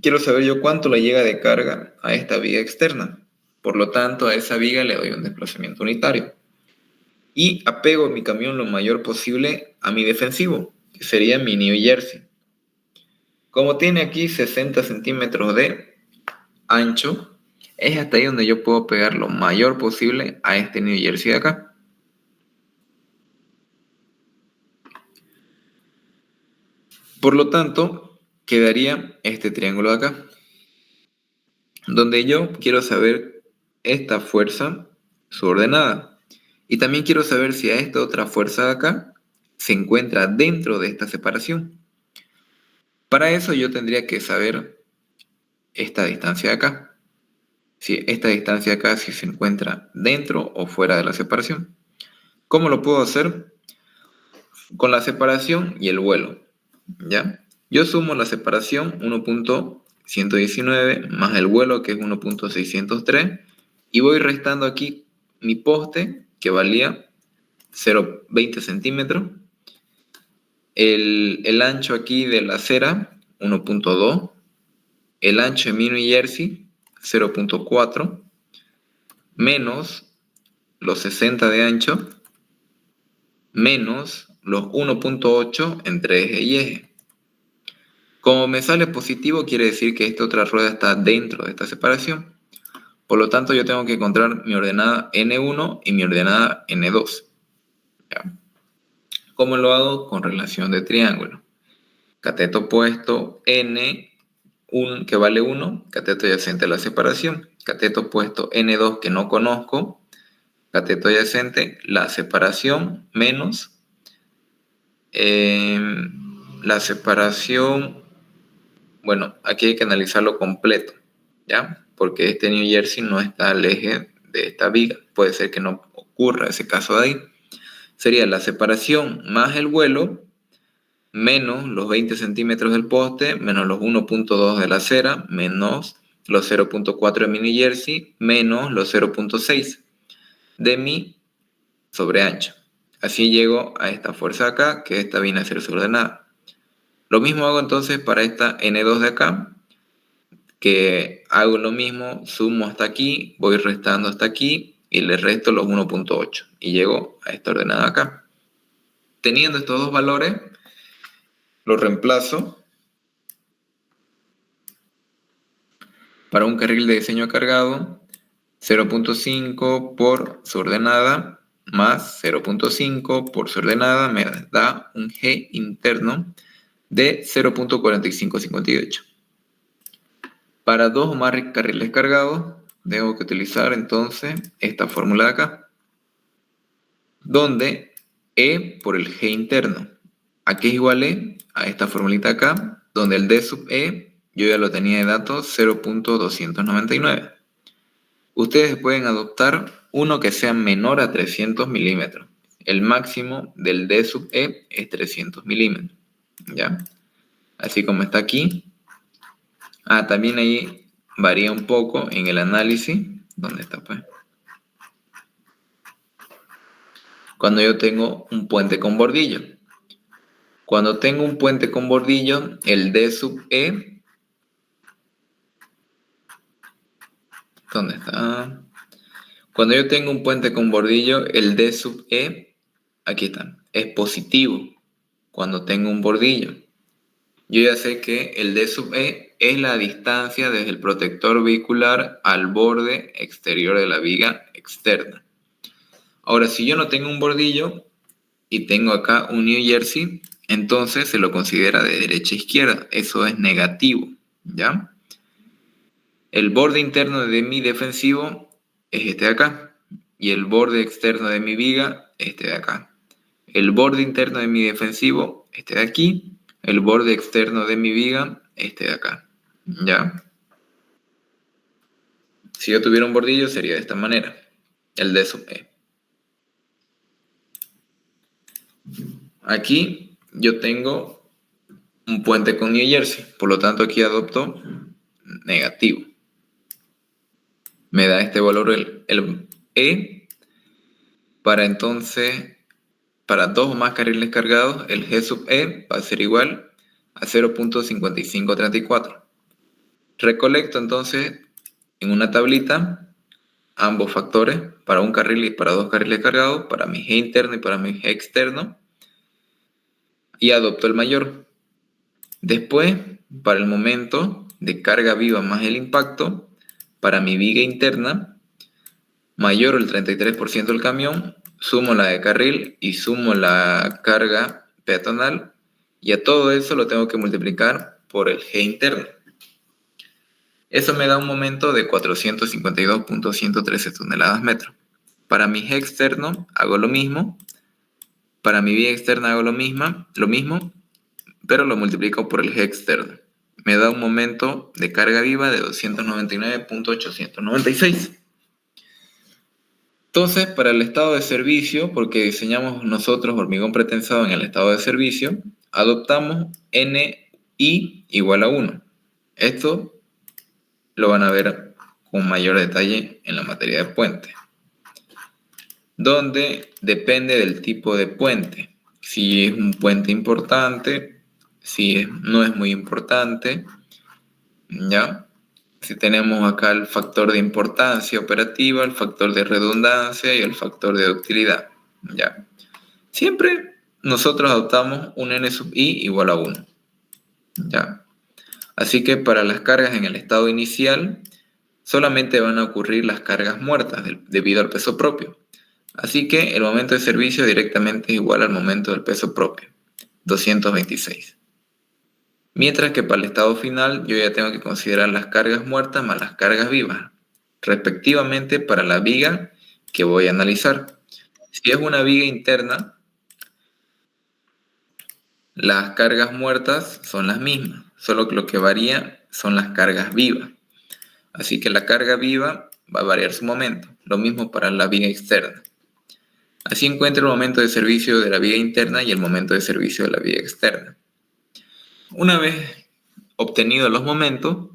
Quiero saber yo cuánto le llega de carga a esta viga externa. Por lo tanto, a esa viga le doy un desplazamiento unitario. Y apego mi camión lo mayor posible a mi defensivo, que sería mi New Jersey. Como tiene aquí 60 centímetros de ancho, es hasta ahí donde yo puedo pegar lo mayor posible a este New Jersey de acá. Por lo tanto, quedaría este triángulo de acá, donde yo quiero saber esta fuerza subordinada. Y también quiero saber si a esta otra fuerza de acá se encuentra dentro de esta separación. Para eso yo tendría que saber esta distancia de acá. Si esta distancia de acá si se encuentra dentro o fuera de la separación. ¿Cómo lo puedo hacer? Con la separación y el vuelo. ¿Ya? Yo sumo la separación 1.119 más el vuelo que es 1.603 y voy restando aquí mi poste que valía 0,20 centímetros. El ancho aquí de la acera, 1.2. El ancho de mi New Jersey, 0.4. Menos los 60 de ancho, menos los 1.8 entre eje y eje. Como me sale positivo, quiere decir que esta otra rueda está dentro de esta separación. Por lo tanto, yo tengo que encontrar mi ordenada N1 y mi ordenada N2. ¿Ya? ¿Cómo lo hago? Con relación de triángulo. Cateto opuesto N, que vale 1, cateto adyacente a la separación. Cateto opuesto N2 que no conozco, cateto adyacente, la separación menos la separación. Bueno, aquí hay que analizarlo completo, ¿ya? Porque este New Jersey no está al eje de esta viga. Puede ser que no ocurra ese caso de ahí. Sería la separación más el vuelo, menos los 20 centímetros del poste, menos los 1.2 de la acera, menos los 0.4 de mi New Jersey, menos los 0.6 de mi sobreancho. Así llego a esta fuerza de acá, que esta viene a ser su ordenada. Lo mismo hago entonces para esta N2 de acá, que hago lo mismo, sumo hasta aquí, voy restando hasta aquí y le resto los 1.8 y llego a esta ordenada acá. Teniendo estos dos valores, los reemplazo para un carril de diseño cargado. 0.5 por su ordenada más 0.5 por su ordenada me da un G interno de 0.4558. Para dos o más carriles cargados, tengo que utilizar entonces esta fórmula de acá, donde E por el G interno. ¿A qué es igual E? A esta formulita acá, donde el D sub E, yo ya lo tenía de datos, 0.299. Ustedes pueden adoptar uno que sea menor a 300 milímetros. El máximo del D sub E es 300 milímetros, ¿ya? Así como está aquí. También ahí varía un poco en el análisis. ¿Dónde está, pues? Cuando yo tengo un puente con bordillo. Cuando tengo un puente con bordillo, el D sub E, ¿dónde está? Cuando yo tengo un puente con bordillo, el D sub E, aquí está, es positivo cuando tengo un bordillo. Yo ya sé que el D sub E es la distancia desde el protector vehicular al borde exterior de la viga externa. Ahora, si yo no tengo un bordillo y tengo acá un New Jersey, entonces se lo considera de derecha a izquierda. Eso es negativo, ¿ya? El borde interno de mi defensivo es este de acá. Y el borde externo de mi viga, este de acá. El borde interno de mi defensivo, este de aquí. El borde externo de mi viga, este de acá. ¿Ya? Si yo tuviera un bordillo, sería de esta manera. El D sub E. Aquí yo tengo un puente con New Jersey. Por lo tanto, aquí adopto negativo. Me da este valor el E. Para entonces, para dos o más carriles cargados, el G sub E va a ser igual a 0.5534. Recolecto entonces en una tablita ambos factores para un carril y para dos carriles cargados, para mi G interno y para mi G externo, y adopto el mayor. Después, para el momento de carga viva más el impacto, para mi viga interna, mayor el 33% del camión, sumo la de carril y sumo la carga peatonal, y a todo eso lo tengo que multiplicar por el G interno. Eso me da un momento de 452.113 toneladas metro. Para mi G externo hago lo mismo, para mi viga externa hago lo mismo, pero lo multiplico por el G externo. Me da un momento de carga viva de 299.896. Entonces, para el estado de servicio, porque diseñamos nosotros hormigón pretensado en el estado de servicio, adoptamos NI igual a 1. Esto lo van a ver con mayor detalle en la materia de puente. donde depende del tipo de puente. Si es un puente importante, no es muy importante, ¿ya? Si tenemos acá el factor de importancia operativa, el factor de redundancia y el factor de utilidad, ¿ya? Siempre nosotros adoptamos un n sub i igual a 1, ¿ya? Así que para las cargas en el estado inicial, solamente van a ocurrir las cargas muertas debido al peso propio. Así que el momento de servicio directamente es igual al momento del peso propio, 226. Mientras que para el estado final yo ya tengo que considerar las cargas muertas más las cargas vivas, respectivamente para la viga que voy a analizar. Si es una viga interna, las cargas muertas son las mismas, solo que lo que varía son las cargas vivas. Así que la carga viva va a variar su momento, lo mismo para la viga externa. Así encuentro el momento de servicio de la viga interna y el momento de servicio de la viga externa. Una vez obtenidos los momentos,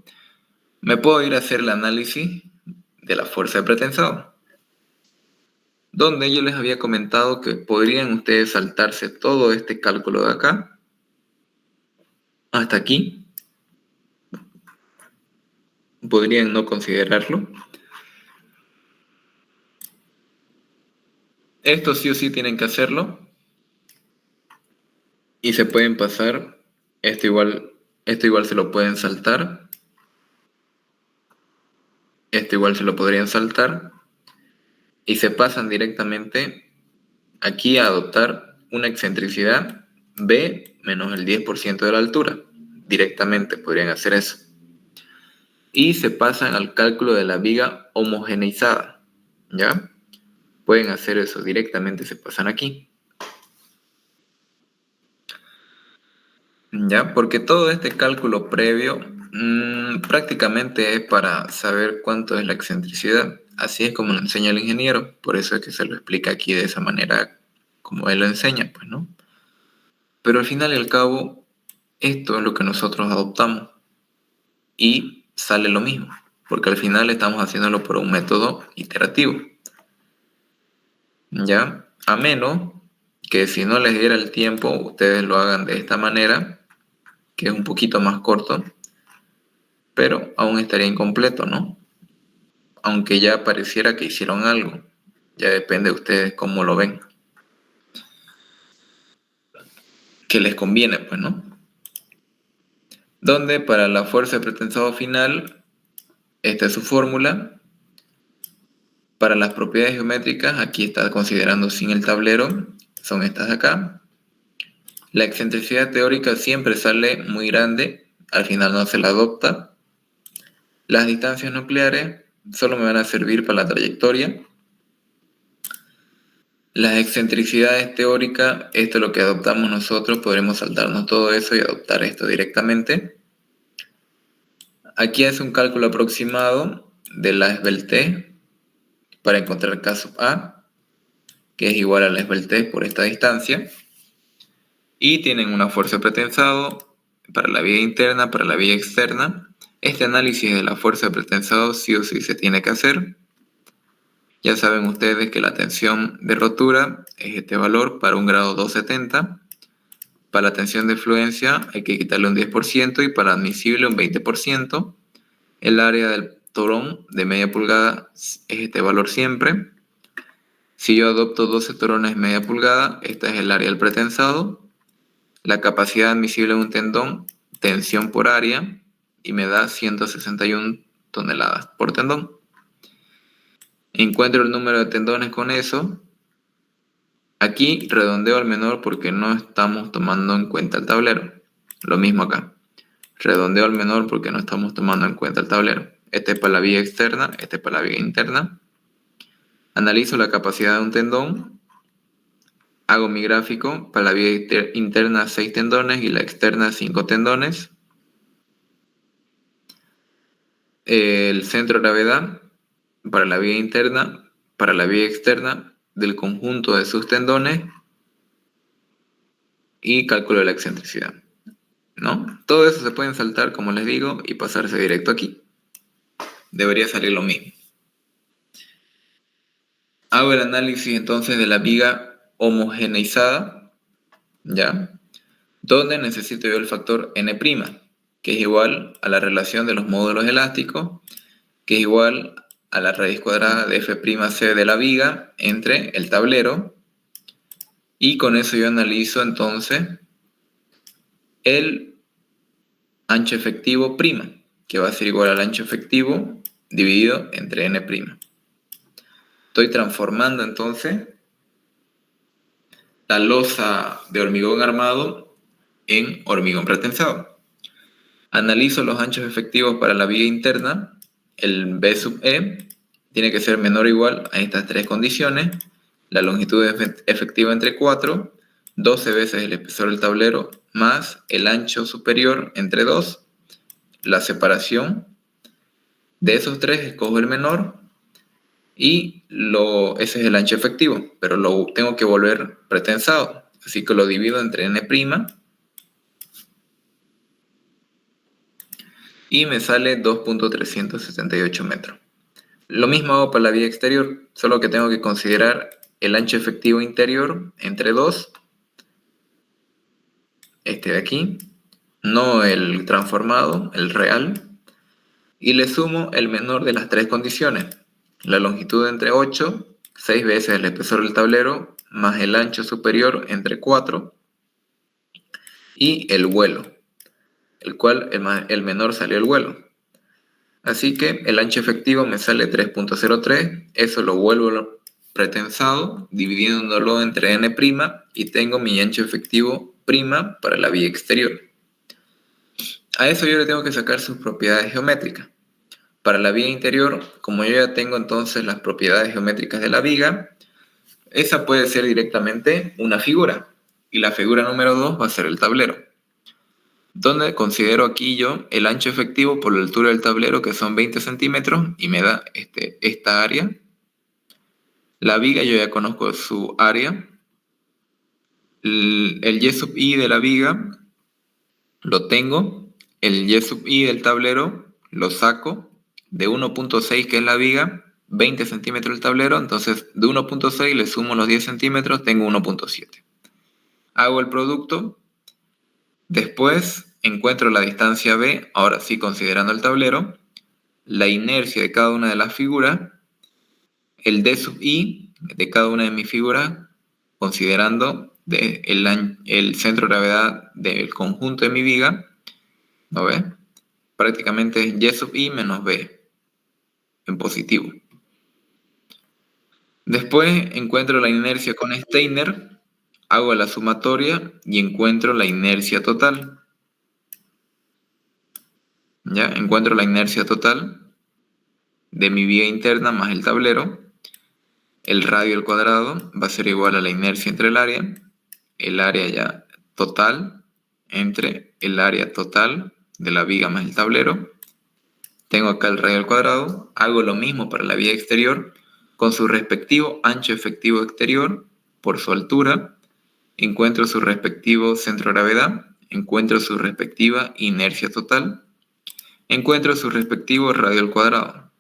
me puedo ir a hacer el análisis de la fuerza de pretensado, donde yo les había comentado que podrían ustedes saltarse todo este cálculo de acá hasta aquí, podrían no considerarlo. Esto sí o sí tienen que hacerlo y se pueden pasar, esto igual se lo pueden saltar, esto igual se lo podrían saltar y se pasan directamente aquí a adoptar una excentricidad b menos el 10% de la altura. Directamente podrían hacer eso. Y se pasan al cálculo de la viga homogeneizada, ¿ya? Pueden hacer eso directamente, se pasan aquí. ¿Ya? Porque todo este cálculo previo prácticamente es para saber cuánto es la excentricidad. Así es como lo enseña el ingeniero, por eso es que se lo explica aquí de esa manera como él lo enseña, pues, ¿no? Pero al final y al cabo, esto es lo que nosotros adoptamos y sale lo mismo, porque al final estamos haciéndolo por un método iterativo, ¿ya? A menos que si no les diera el tiempo, ustedes lo hagan de esta manera, que es un poquito más corto, pero aún estaría incompleto, ¿no? Aunque ya pareciera que hicieron algo, ya depende de ustedes cómo lo ven. Que les conviene, pues, ¿no? Donde para la fuerza de pretensado final, esta es su fórmula. Para las propiedades geométricas, aquí está considerando sin el tablero, son estas de acá. La excentricidad teórica siempre sale muy grande, al final no se la adopta. Las distancias nucleares solo me van a servir para la trayectoria. Las excentricidades teóricas, esto es lo que adoptamos nosotros, podremos saltarnos todo eso y adoptar esto directamente. Aquí hace un cálculo aproximado de la esbeltez para encontrar K sub A, que es igual a la esbeltez por esta distancia. Y tienen una fuerza de pretensado para la viga interna, para la viga externa. Este análisis de la fuerza de pretensado sí o sí se tiene que hacer. Ya saben ustedes que la tensión de rotura es este valor para un grado 270. Para la tensión de fluencia hay que quitarle un 10% y para admisible un 20%. El área del torón de media pulgada es este valor siempre. Si yo adopto 12 torones de media pulgada, esta es el área del pretensado. La capacidad admisible de un tendón, tensión por área, y me da 161 toneladas por tendón. Encuentro el número de tendones con eso. Aquí redondeo al menor porque no estamos tomando en cuenta el tablero. Lo mismo acá. Redondeo al menor porque no estamos tomando en cuenta el tablero. Este es para la viga externa, este es para la viga interna. Analizo la capacidad de un tendón. Hago mi gráfico. Para la viga interna 6 tendones y la externa 5 tendones. El centro de gravedad para la viga interna, para la viga externa del conjunto de sus tendones y cálculo de la excentricidad, ¿no? Todo eso se pueden saltar, como les digo, y pasarse directo aquí. Debería salir lo mismo. Hago el análisis entonces de la viga homogeneizada, ¿ya? Donde necesito yo el factor N', que es igual a la relación de los módulos elásticos, que es igual a la raíz cuadrada de F'C de la viga entre el tablero, y con eso yo analizo entonces el ancho efectivo prima, que va a ser igual al ancho efectivo dividido entre N'. Estoy transformando entonces la losa de hormigón armado en hormigón pretensado. Analizo los anchos efectivos para la viga interna. El B sub E tiene que ser menor o igual a estas tres condiciones. La longitud efectiva entre 4, 12 veces el espesor del tablero, más el ancho superior entre 2. La separación de esos tres, escojo el menor y ese es el ancho efectivo, pero lo tengo que volver pretensado. Así que lo divido entre N' y me sale 2.378 metros. Lo mismo hago para la vía exterior, solo que tengo que considerar el ancho efectivo interior entre 2, este de aquí, no el transformado, el real, y le sumo el menor de las tres condiciones, la longitud entre 8, 6 veces el espesor del tablero, más el ancho superior entre 4, y el vuelo, el cual el menor salió el vuelo. Así que el ancho efectivo me sale 3.03, eso lo vuelvo pretensado, dividiéndolo entre N' y tengo mi ancho efectivo prima para la vía exterior. A eso yo le tengo que sacar sus propiedades geométricas. Para la viga interior, como yo ya tengo entonces las propiedades geométricas de la viga, esa puede ser directamente una figura. Y la figura número 2 va a ser el tablero, donde considero aquí yo el ancho efectivo por la altura del tablero, que son 20 centímetros, y me da esta área. La viga yo ya conozco su área. El Y sub I de la viga lo tengo. El Y sub I del tablero lo saco de 1.6, que es la viga, 20 centímetros el tablero, entonces de 1.6 le sumo los 10 centímetros, tengo 1.7. Hago el producto, después encuentro la distancia B, ahora sí considerando el tablero, la inercia de cada una de las figuras, el D sub I de cada una de mis figuras, considerando el centro de gravedad del conjunto de mi viga, ¿no ves? Prácticamente es Y sub I menos B, en positivo. Después encuentro la inercia con Steiner, hago la sumatoria y encuentro la inercia total. ¿Ya? Encuentro la inercia total de mi viga interna más el tablero. El radio al cuadrado va a ser igual a la inercia entre el área ya total entre el área total de la viga más el tablero. Tengo acá el radio al cuadrado, hago lo mismo para la viga exterior, con su respectivo ancho efectivo exterior por su altura, encuentro su respectivo centro de gravedad, encuentro su respectiva inercia total, encuentro su respectivo radio al cuadrado.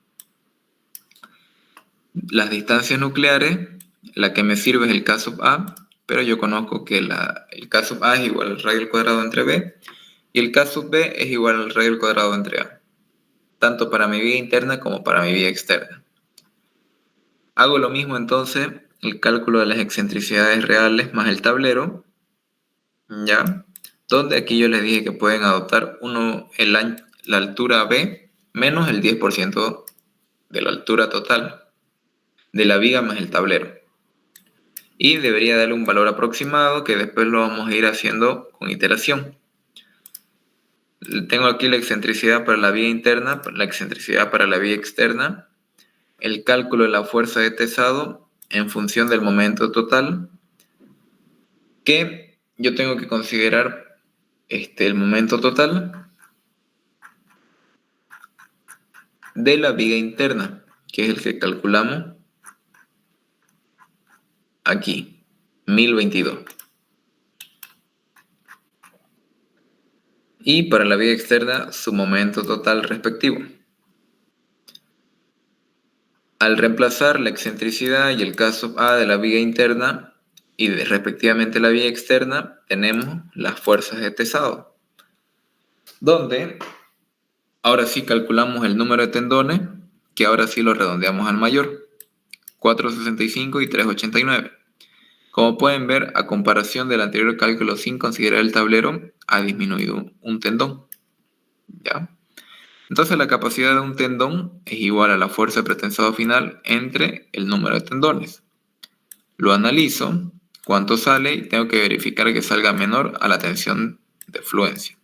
Las distancias nucleares, la que me sirve es el K sub A, pero yo conozco que el K sub A es igual al radio al cuadrado entre B, y el K sub B es igual al radio al cuadrado entre A, tanto para mi viga interna como para mi viga externa. Hago lo mismo entonces, el cálculo de las excentricidades reales más el tablero, ¿ya? Donde aquí yo les dije que pueden adoptar la altura B menos el 10% de la altura total de la viga más el tablero. Y debería darle un valor aproximado que después lo vamos a ir haciendo con iteración. Tengo aquí la excentricidad para la viga interna, la excentricidad para la viga externa, el cálculo de la fuerza de tesado en función del momento total, que yo tengo que considerar el momento total de la viga interna, que es el que calculamos aquí, 1022. Y para la viga externa, su momento total respectivo. Al reemplazar la excentricidad y el caso A de la viga interna y respectivamente la viga externa, tenemos las fuerzas de tesado, donde ahora sí calculamos el número de tendones, que ahora sí lo redondeamos al mayor, 465 y 389. Como pueden ver, a comparación del anterior cálculo sin considerar el tablero, ha disminuido un tendón. ¿Ya? Entonces la capacidad de un tendón es igual a la fuerza de pretensado final entre el número de tendones. Lo analizo, cuánto sale y tengo que verificar que salga menor a la tensión de fluencia.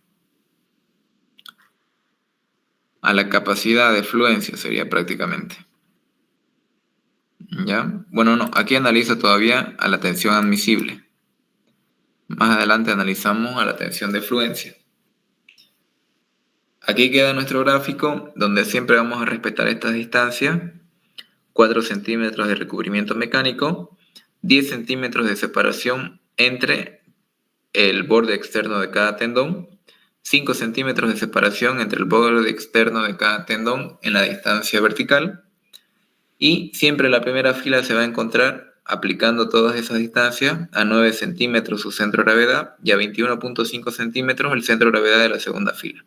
A la capacidad de fluencia sería prácticamente. ¿Ya? Bueno, no, aquí analizo todavía a la tensión admisible. Más adelante analizamos a la tensión de fluencia. Aquí queda nuestro gráfico donde siempre vamos a respetar estas distancias. 4 centímetros de recubrimiento mecánico, 10 centímetros de separación entre el borde externo de cada tendón, 5 centímetros de separación entre el borde externo de cada tendón en la distancia vertical, y siempre la primera fila se va a encontrar aplicando todas esas distancias a 9 centímetros su centro de gravedad y a 21.5 centímetros el centro de gravedad de la segunda fila.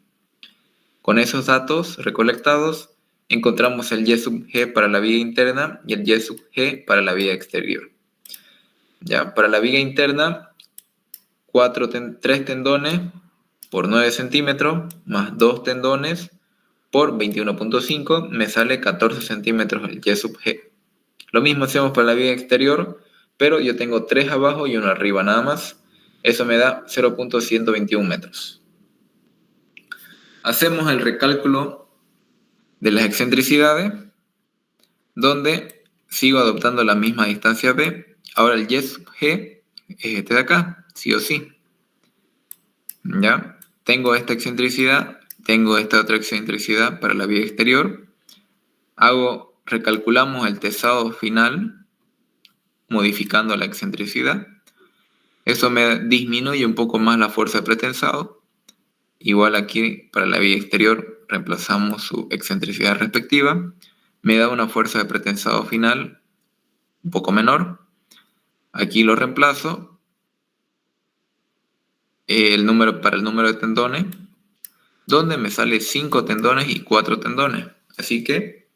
Con esos datos recolectados, encontramos el Y sub G para la viga interna y el Y sub G para la viga exterior. Ya, para la viga interna, 3 tendones por 9 centímetros más 2 tendones por 21.5 me sale 14 centímetros el Y sub G. Lo mismo hacemos para la viga exterior, pero yo tengo 3 abajo y 1 arriba nada más. Eso me da 0.121 metros. Hacemos el recálculo de las excentricidades, donde sigo adoptando la misma distancia B. Ahora el Y sub G es este de acá, sí o sí. ¿Ya? Tengo esta excentricidad, tengo esta otra excentricidad para la viga exterior. Recalculamos el tesado final, modificando la excentricidad. Eso me disminuye un poco más la fuerza de pretensado. Igual aquí para la viga exterior reemplazamos su excentricidad respectiva. Me da una fuerza de pretensado final un poco menor. Aquí lo reemplazo. Para el número de tendones, donde me sale 5 tendones y 4 tendones. Así que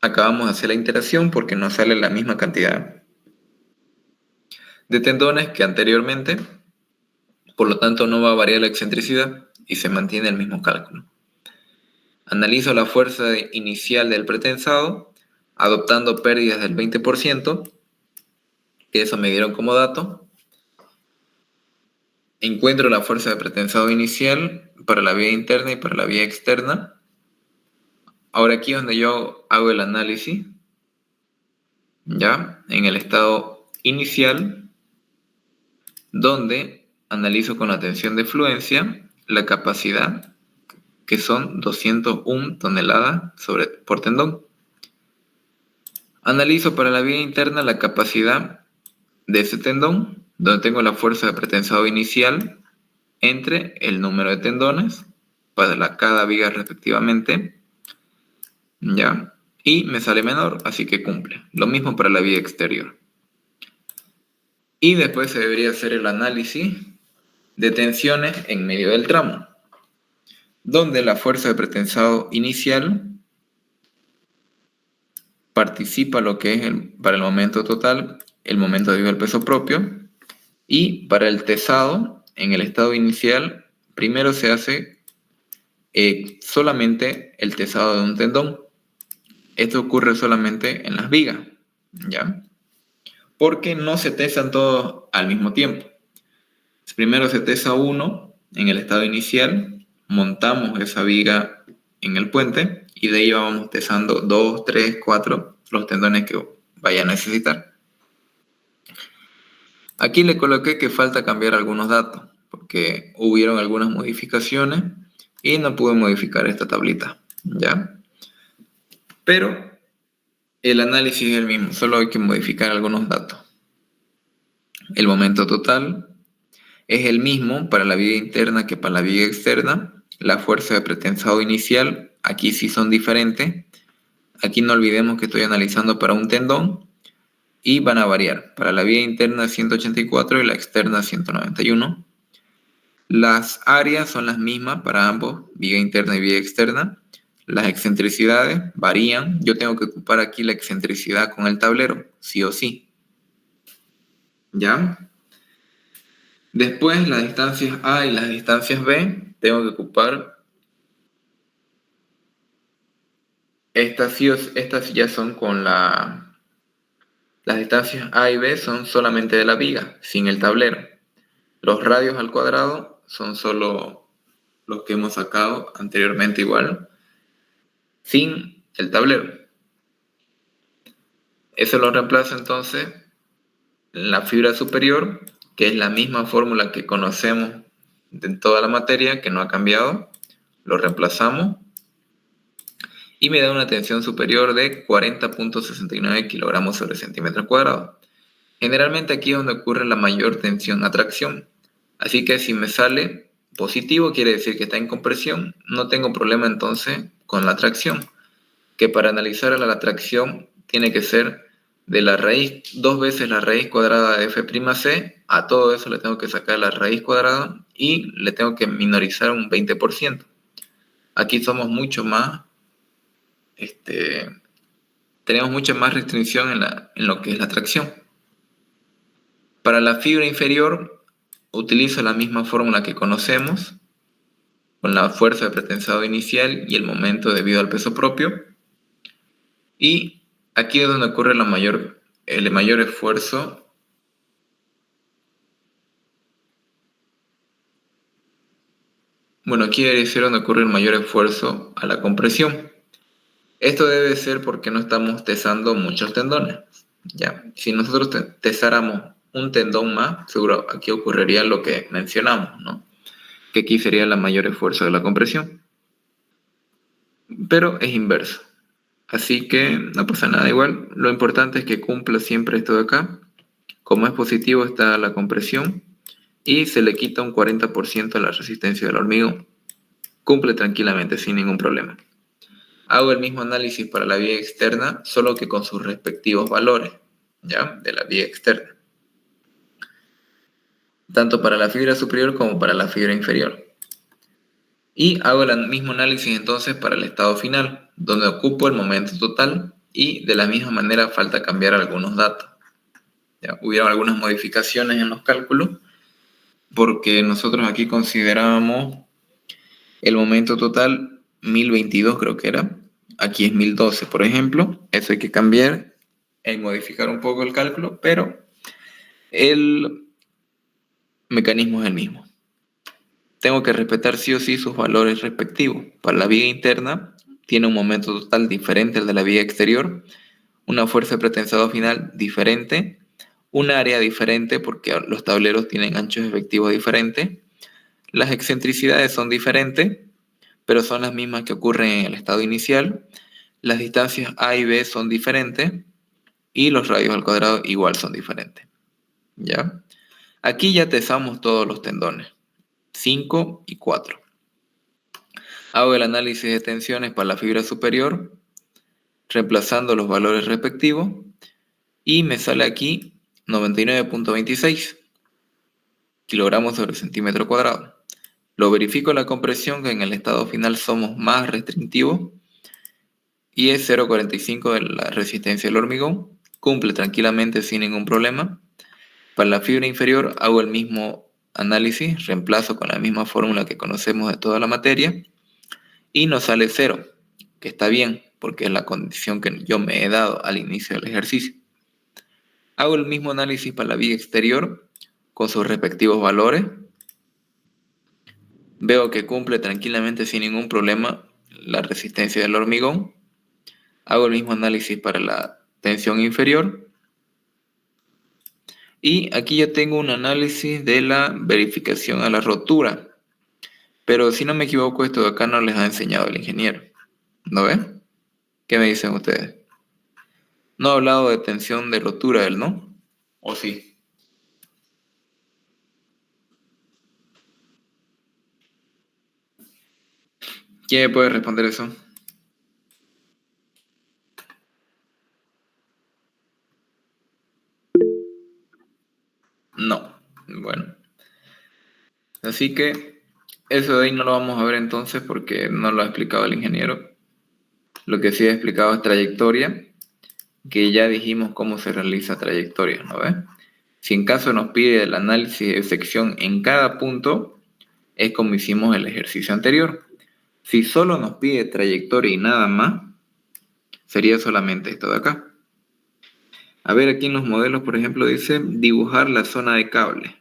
acabamos de hacer la iteración porque nos sale la misma cantidad de tendones que anteriormente. Por lo tanto, no va a variar la excentricidad y se mantiene el mismo cálculo. Analizo la fuerza inicial del pretensado, adoptando pérdidas del 20%, que eso me dieron como dato. Encuentro la fuerza de pretensado inicial para la vía interna y para la vía externa. Ahora aquí es donde yo hago el análisis, ¿ya? En el estado inicial, donde analizo con la tensión de fluencia la capacidad, que son 201 toneladas por tendón. Analizo para la vía interna la capacidad de ese tendón, donde tengo la fuerza de pretensado inicial entre el número de tendones para cada viga respectivamente, ¿ya? Y me sale menor, así que cumple. Lo mismo para la viga exterior. Y después se debería hacer el análisis de tensiones en medio del tramo, donde la fuerza de pretensado inicial participa lo que es para el momento total, el momento debido al peso propio, y para el tesado, en el estado inicial, primero se hace solamente el tesado de un tendón. Esto ocurre solamente en las vigas, ¿ya? Porque no se tesan todos al mismo tiempo. Primero se tesa uno en el estado inicial, montamos esa viga en el puente y de ahí vamos tesando 2, 3, 4 los tendones que vaya a necesitar. Aquí le coloqué que falta cambiar algunos datos porque hubieron algunas modificaciones y no pude modificar esta tablita, ¿ya? Pero el análisis es el mismo, solo hay que modificar algunos datos. El momento total es el mismo para la viga interna que para la viga externa. La fuerza de pretensado inicial, aquí sí son diferentes. Aquí no olvidemos que estoy analizando para un tendón y van a variar. Para la vía interna 184 y la externa 191. Las áreas son las mismas para ambos, vía interna y vía externa. Las excentricidades varían. Yo tengo que ocupar aquí la excentricidad con el tablero, sí o sí. ¿Ya? Después, las distancias A y las distancias B, tengo que ocupar estas, estas ya son con las distancias A y B son solamente de la viga, sin el tablero. Los radios al cuadrado son solo los que hemos sacado anteriormente igual, sin el tablero. Eso lo reemplazo entonces en la fibra superior, que es la misma fórmula que conocemos de toda la materia, que no ha cambiado. Lo reemplazamos y me da una tensión superior de 40.69 kilogramos sobre centímetro cuadrado. Generalmente aquí es donde ocurre la mayor tensión-atracción. Así que si me sale positivo, quiere decir que está en compresión. No tengo problema entonces con la atracción, que para analizar la atracción tiene que ser de la raíz, 2 veces la raíz cuadrada de f'c, a todo eso le tengo que sacar la raíz cuadrada y le tengo que minorizar un 20%. Aquí somos mucho más, tenemos mucha más restricción en lo que es la atracción. Para la fibra inferior utilizo la misma fórmula que conocemos, con la fuerza de pretensado inicial y el momento debido al peso propio. Y aquí es donde ocurre el mayor esfuerzo. Bueno, aquí debe ser donde ocurre el mayor esfuerzo a la compresión. Esto debe ser porque no estamos tesando muchos tendones. ¿Ya? Si nosotros tesáramos un tendón más, seguro aquí ocurriría lo que mencionamos, ¿no? Que aquí sería el mayor esfuerzo de la compresión. Pero es inverso. Así que no pasa nada igual. Lo importante es que cumpla siempre esto de acá. Como es positivo está la compresión y se le quita un 40% a la resistencia del hormigón. Cumple tranquilamente sin ningún problema. Hago el mismo análisis para la vía externa, solo que con sus respectivos valores, ¿ya? De la vía externa. Tanto para la fibra superior como para la fibra inferior. Y hago el mismo análisis entonces para el estado final, donde ocupo el momento total y de la misma manera falta cambiar algunos datos. ¿Ya? Hubieron algunas modificaciones en los cálculos porque nosotros aquí considerábamos el momento total 1022 creo que era. Aquí es 1012, por ejemplo. Eso hay que cambiar y modificar un poco el cálculo, pero el mecanismo es el mismo. Tengo que respetar sí o sí sus valores respectivos. Para la vía interna tiene un momento total diferente al de la vía exterior, una fuerza de pretensado final diferente, un área diferente porque los tableros tienen anchos efectivos diferentes, las excentricidades son diferentes, pero son las mismas que ocurren en el estado inicial, las distancias A y B son diferentes y los radios al cuadrado igual son diferentes. ¿Ya? Aquí ya tesamos todos los tendones, 5 y 4. Hago el análisis de tensiones para la fibra superior, reemplazando los valores respectivos, y me sale aquí 99.26 kilogramos sobre centímetro cuadrado. Lo verifico en la compresión, que en el estado final somos más restrictivos, y es 0.45 de la resistencia del hormigón. Cumple tranquilamente sin ningún problema. Para la fibra inferior hago el mismo análisis, reemplazo con la misma fórmula que conocemos de toda la materia, y nos sale 0, que está bien, porque es la condición que yo me he dado al inicio del ejercicio. Hago el mismo análisis para la vía exterior, con sus respectivos valores. Veo que cumple tranquilamente sin ningún problema la resistencia del hormigón. Hago el mismo análisis para la tensión inferior. Y aquí ya tengo un análisis de la verificación a la rotura. Pero si no me equivoco, esto de acá no les ha enseñado el ingeniero. ¿No ven? ¿Qué me dicen ustedes? No ha hablado de tensión de rotura él, ¿no? ¿O sí? ¿Quién me puede responder eso? Así que eso de ahí no lo vamos a ver entonces porque no lo ha explicado el ingeniero. Lo que sí ha explicado es trayectoria, que ya dijimos cómo se realiza trayectoria, ¿no ves? Si en caso nos pide el análisis de sección en cada punto, es como hicimos el ejercicio anterior. Si solo nos pide trayectoria y nada más, sería solamente esto de acá. A ver, aquí en los modelos, por ejemplo, dice dibujar la zona de cable.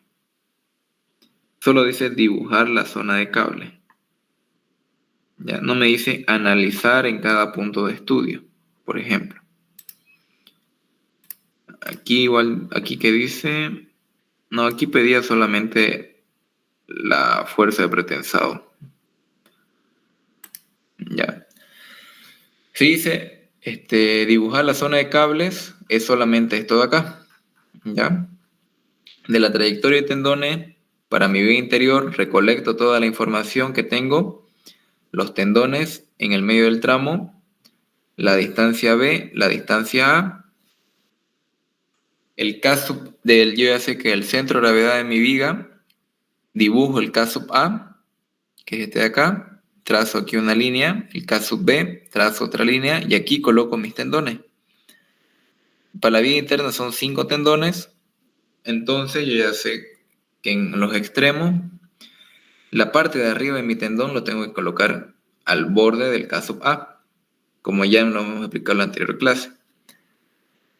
Solo dice dibujar la zona de cable. Ya no me dice analizar en cada punto de estudio, por ejemplo. Aquí igual, aquí que dice, no, aquí pedía solamente la fuerza de pretensado. Ya. Si dice, dibujar la zona de cables, es solamente esto de acá. ¿Ya? De la trayectoria de tendones, para mi vía interior, recolecto toda la información que tengo, los tendones en el medio del tramo, la distancia B, la distancia A, el K sub del, yo ya sé que el centro de gravedad de mi viga, dibujo el K sub A, que es este de acá, trazo aquí una línea, el K sub B, trazo otra línea y aquí coloco mis tendones. Para la viga interna son 5 tendones, entonces yo ya sé que en los extremos, la parte de arriba de mi tendón lo tengo que colocar al borde del K sub A, como ya lo hemos explicado en la anterior clase.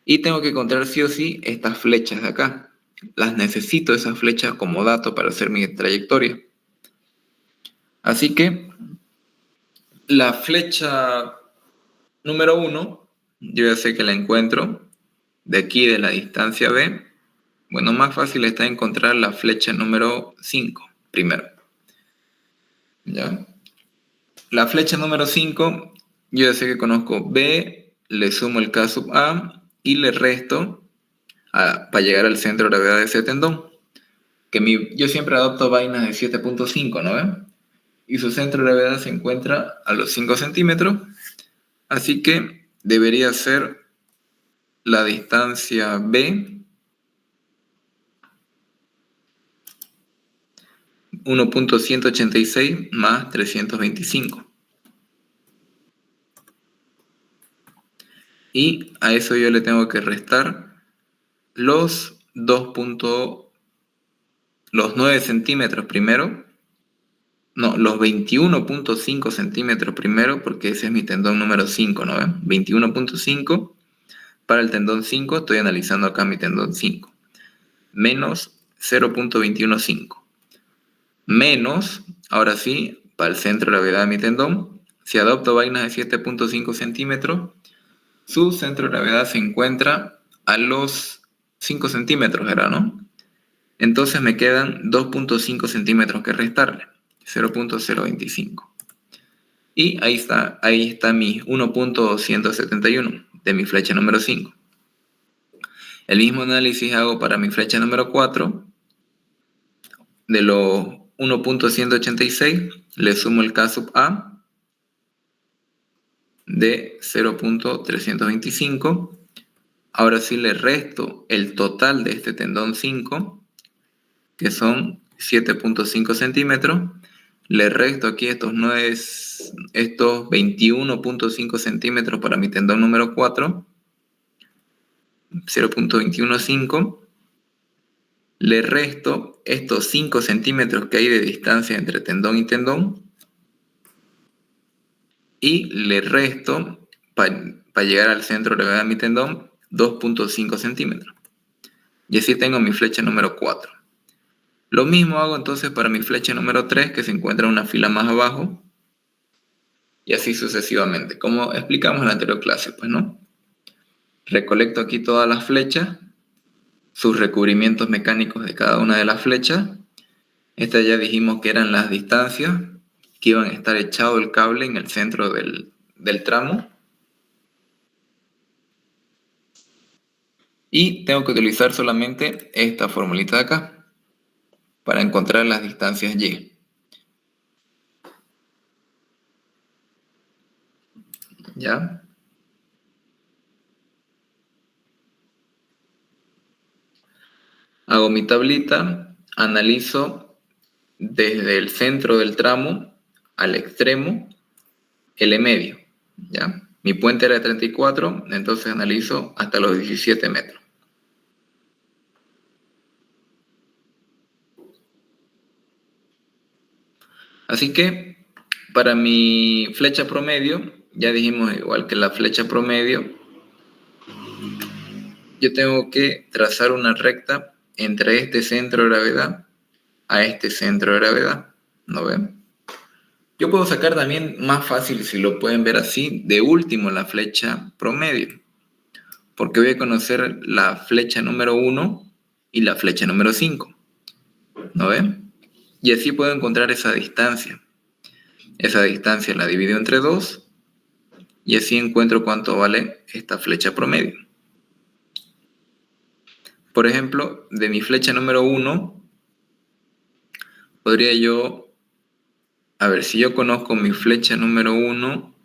Y tengo que encontrar sí o sí estas flechas de acá. Las necesito esas flechas como dato para hacer mi trayectoria. Así que la flecha número 1, yo ya sé que la encuentro de aquí de la distancia B. Bueno, más fácil está encontrar la flecha número 5 primero. ¿Ya? La flecha número 5, yo ya sé que conozco B, le sumo el K sub A y le resto para llegar al centro de gravedad de ese tendón. Que yo siempre adopto vainas de 7.5, ¿no ven? Y su centro de gravedad se encuentra a los 5 centímetros, así que debería ser la distancia B 1.186 más 325. Y a eso yo le tengo que restar los 9 centímetros primero. No, los 21.5 centímetros primero, porque ese es mi tendón número 5, ¿no ven? 21.5 para el tendón 5, estoy analizando acá mi tendón 5. Menos 0.215. Menos, ahora sí, para el centro de gravedad de mi tendón, si adopto vainas de 7.5 centímetros, su centro de gravedad se encuentra a los 5 centímetros, ¿era, no? Entonces me quedan 2.5 centímetros que restarle, 0.025. Y ahí está mi 1.271 de mi flecha número 5. El mismo análisis hago para mi flecha número 4. De los 1.186 le sumo el K sub A de 0.325. Ahora sí le resto el total de este tendón 5, que son 7.5 centímetros. Le resto aquí estos 21.5 centímetros para mi tendón número 4, 0.215. Le resto estos 5 centímetros que hay de distancia entre tendón y tendón. Y le resto, para llegar al centro de gravedad de mi tendón, 2.5 centímetros. Y así tengo mi flecha número 4. Lo mismo hago entonces para mi flecha número 3, que se encuentra en una fila más abajo. Y así sucesivamente, como explicamos en la anterior clase, pues, ¿no? Recolecto aquí todas las flechas, sus recubrimientos mecánicos de cada una de las flechas. Estas ya dijimos que eran las distancias que iban a estar echado el cable en el centro del tramo. Y tengo que utilizar solamente esta formulita de acá para encontrar las distancias Y. ¿Ya? Hago mi tablita, analizo desde el centro del tramo al extremo, L medio, ¿ya? Mi puente era de 34, entonces analizo hasta los 17 metros. Así que para mi flecha promedio, ya dijimos igual que la flecha promedio, yo tengo que trazar una recta entre este centro de gravedad a este centro de gravedad, ¿no ven? Yo puedo sacar también más fácil, si lo pueden ver así, de último la flecha promedio, porque voy a conocer la flecha número 1 y la flecha número 5, ¿no ven? Y así puedo encontrar esa distancia. Esa distancia la divido entre 2 y así encuentro cuánto vale esta flecha promedio. Por ejemplo, de mi flecha número 1, podría yo, a ver, si yo conozco mi flecha número 1,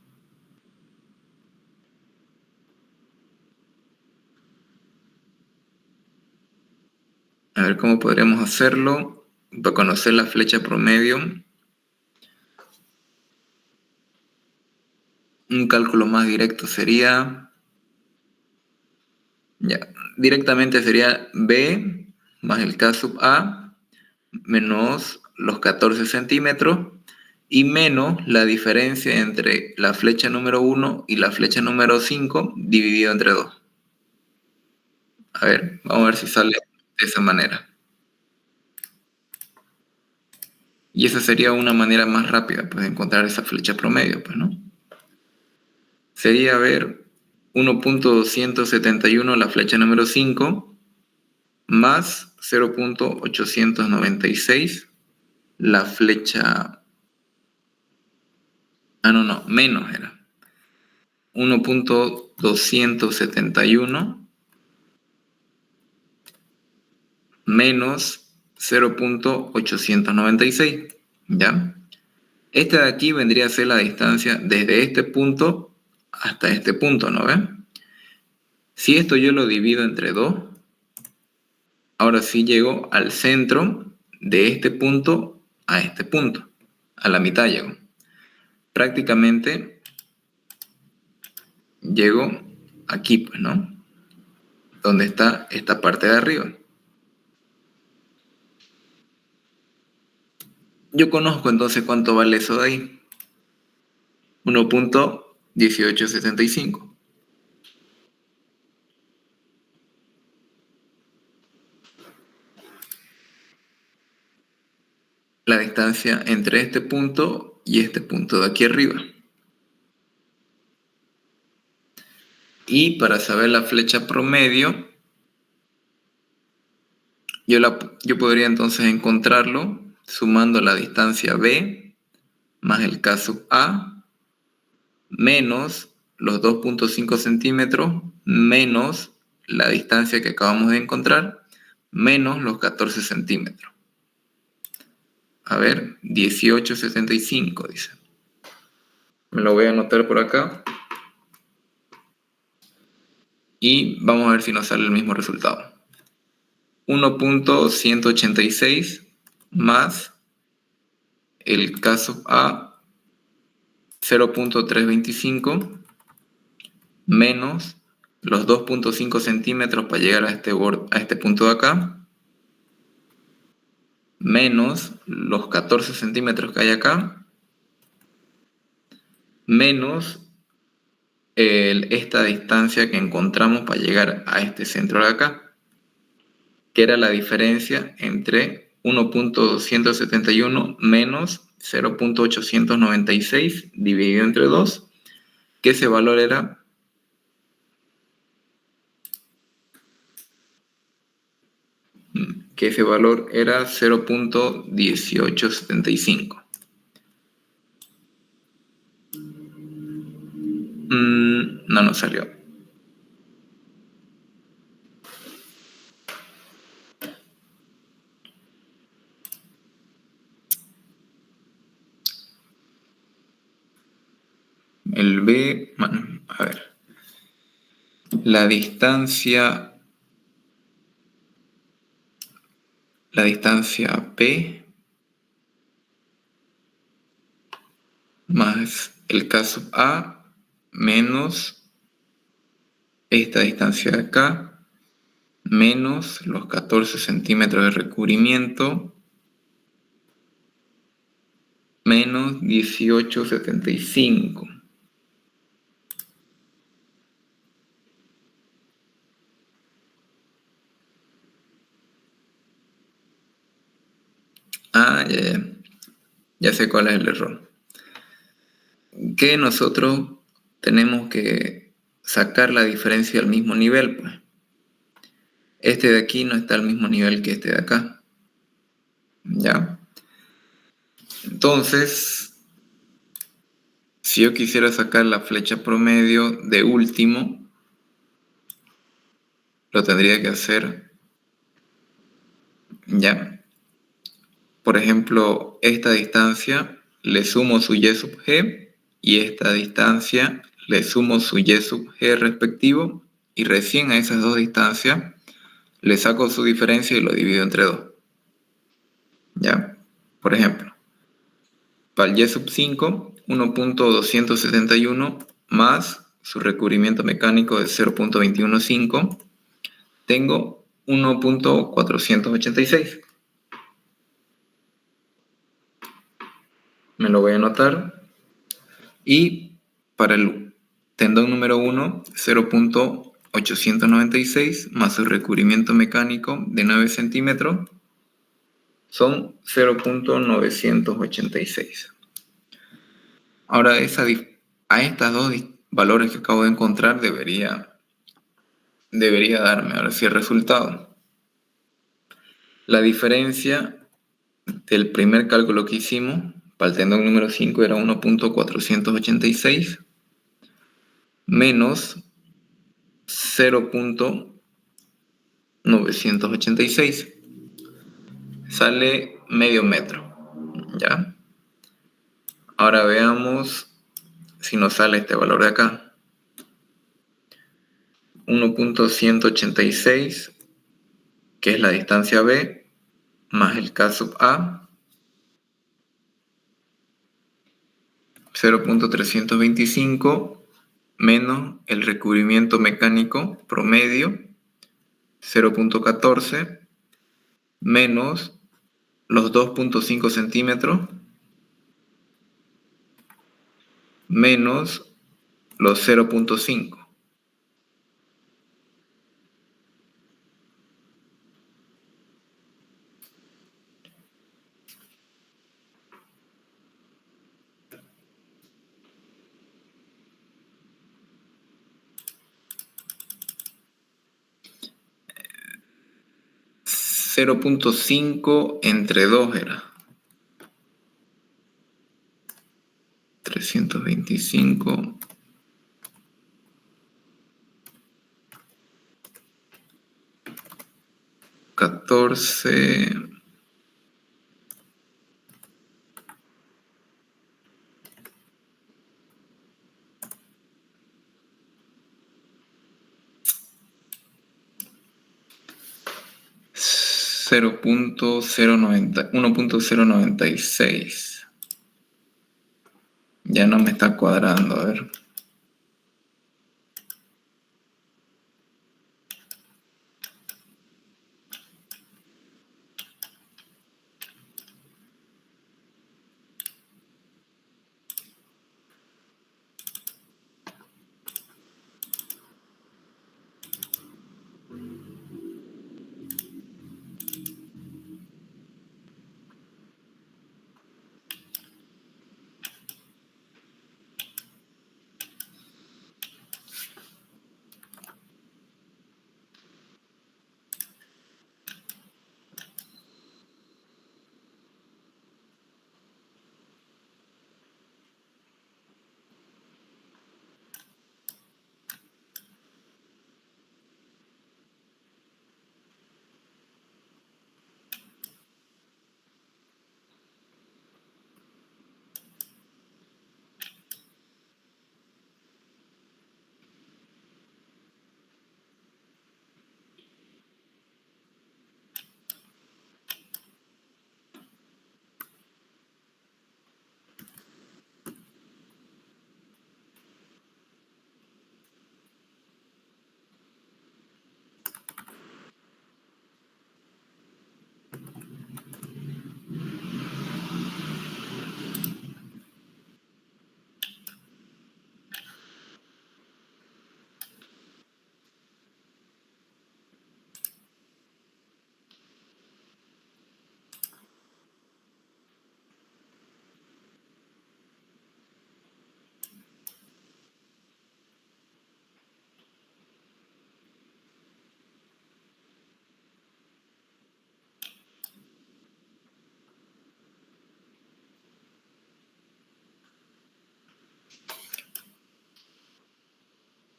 a ver cómo podríamos hacerlo para conocer la flecha promedio. Un cálculo más directo sería, ya, directamente sería B más el K sub A menos los 14 centímetros y menos la diferencia entre la flecha número 1 y la flecha número 5 dividido entre 2. A ver, vamos a ver si sale de esa manera. Y esa sería una manera más rápida, pues, de encontrar esa flecha promedio, pues, ¿no? Sería, a ver, 1.271 la flecha número 5 más 0.896 la flecha... no, menos era. 1.271 menos 0.896, ¿ya? Esta de aquí vendría a ser la distancia desde este punto hasta este punto, ¿no ven? Si esto yo lo divido entre 2, ahora sí llego al centro de este punto a este punto. A la mitad llego. Prácticamente llego aquí, pues, ¿no? Donde está esta parte de arriba. Yo conozco entonces cuánto vale eso de ahí. 1.1875. La distancia entre este punto y este punto de aquí arriba. Y para saber la flecha promedio, yo podría entonces encontrarlo sumando la distancia B más el K sub A menos los 2.5 centímetros menos la distancia que acabamos de encontrar menos los 14 centímetros. A ver, 18.75 dice. Me lo voy a anotar por acá. Y vamos a ver si nos sale el mismo resultado. 1.186 más el K sub A 0.325 menos los 2.5 centímetros para llegar a este punto de acá, menos los 14 centímetros que hay acá, menos esta distancia que encontramos para llegar a este centro de acá, que era la diferencia entre 1.271 menos 0.896 dividido entre 2, que ese valor era 0.1875. No nos salió. El B, bueno, a ver. La distancia P más el K sub A menos esta distancia de acá menos los 14 centímetros de recubrimiento menos 18,75. Ya sé cuál es el error. Que nosotros tenemos que sacar la diferencia al mismo nivel, pues. Este de aquí no está al mismo nivel que este de acá. ¿Ya? Entonces, si yo quisiera sacar la flecha promedio de último, lo tendría que hacer, ¿ya? Por ejemplo, esta distancia le sumo su y sub g y esta distancia le sumo su y sub g respectivo y recién a esas dos distancias le saco su diferencia y lo divido entre 2. ¿Ya? Por ejemplo, para el y sub 5, 1.271 más su recubrimiento mecánico de 0.215, tengo 1.486. Me lo voy a anotar. Y para el tendón número 1, 0.896 más su recubrimiento mecánico de 9 centímetros son 0.986. Ahora a estas dos valores que acabo de encontrar debería darme ahora sí el resultado. La diferencia del primer cálculo que hicimos para el tendón número 5 era 1.486 menos 0.986. Sale medio metro. ¿Ya? Ahora veamos si nos sale este valor de acá. 1.186, que es la distancia B, más el K sub A, 0.325, menos el recubrimiento mecánico promedio, 0.14, menos los 2.5 centímetros, menos los 0.5. .5 entre 2 era 325 14 1.096. Ya no me está cuadrando, a ver.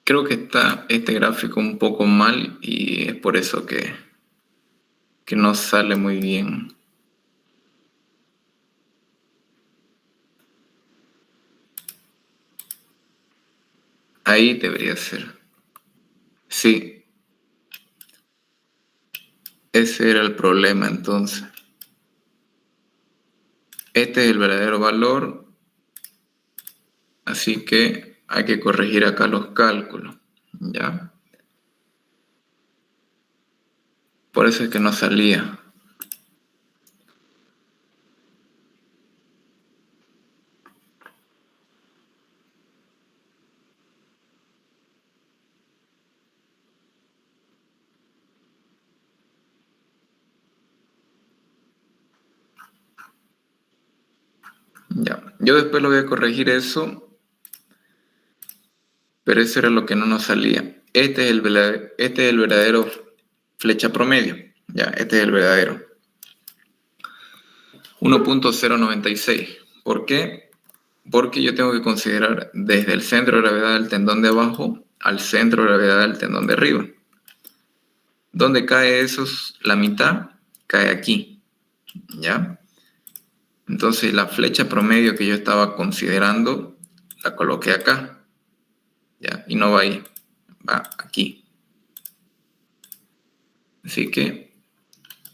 Creo que está este gráfico un poco mal y es por eso que no sale muy bien. Ahí debería ser. Sí, ese era el problema entonces. Este es el verdadero valor, así que hay que corregir acá los cálculos, ¿ya? Por eso es que no salía. Ya, yo después lo voy a corregir eso, pero eso era lo que no nos salía. Este es el verdadero flecha promedio, ya, este es el verdadero. 1.096. ¿Por qué? Porque yo tengo que considerar desde el centro de gravedad del tendón de abajo al centro de gravedad del tendón de arriba. ¿Dónde cae eso? La mitad cae aquí, ¿ya? Entonces la flecha promedio que yo estaba considerando la coloqué acá, ¿ya? Y no va ahí, va aquí. Así que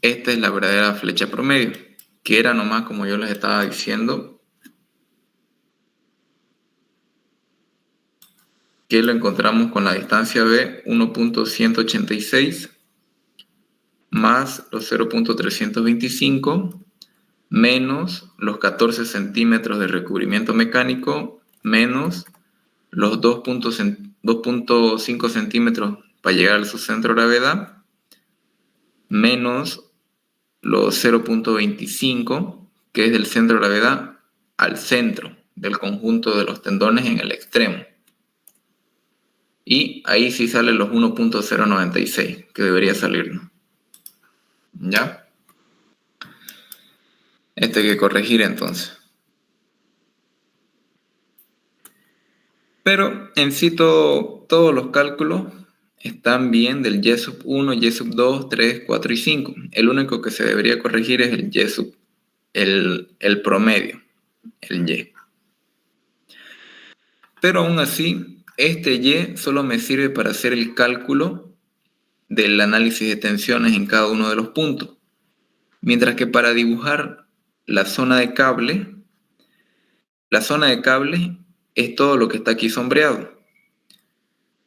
esta es la verdadera flecha promedio, que era nomás como yo les estaba diciendo, que lo encontramos con la distancia B 1.186 más los 0.325 menos los 14 centímetros de recubrimiento mecánico menos los 2.5 centímetros para llegar a su centro de gravedad menos los 0.25 que es del centro de gravedad al centro del conjunto de los tendones en el extremo. Y ahí sí salen los 1.096 que debería salirnos. ¿Ya? Esto hay que corregir entonces. Pero en sí todos los cálculos están bien del y sub 1, y sub 2, 3, 4 y 5. El único que se debería corregir es el y sub, el promedio, el y. Pero aún así, este y solo me sirve para hacer el cálculo del análisis de tensiones en cada uno de los puntos. Mientras que para dibujar la zona de cable es todo lo que está aquí sombreado,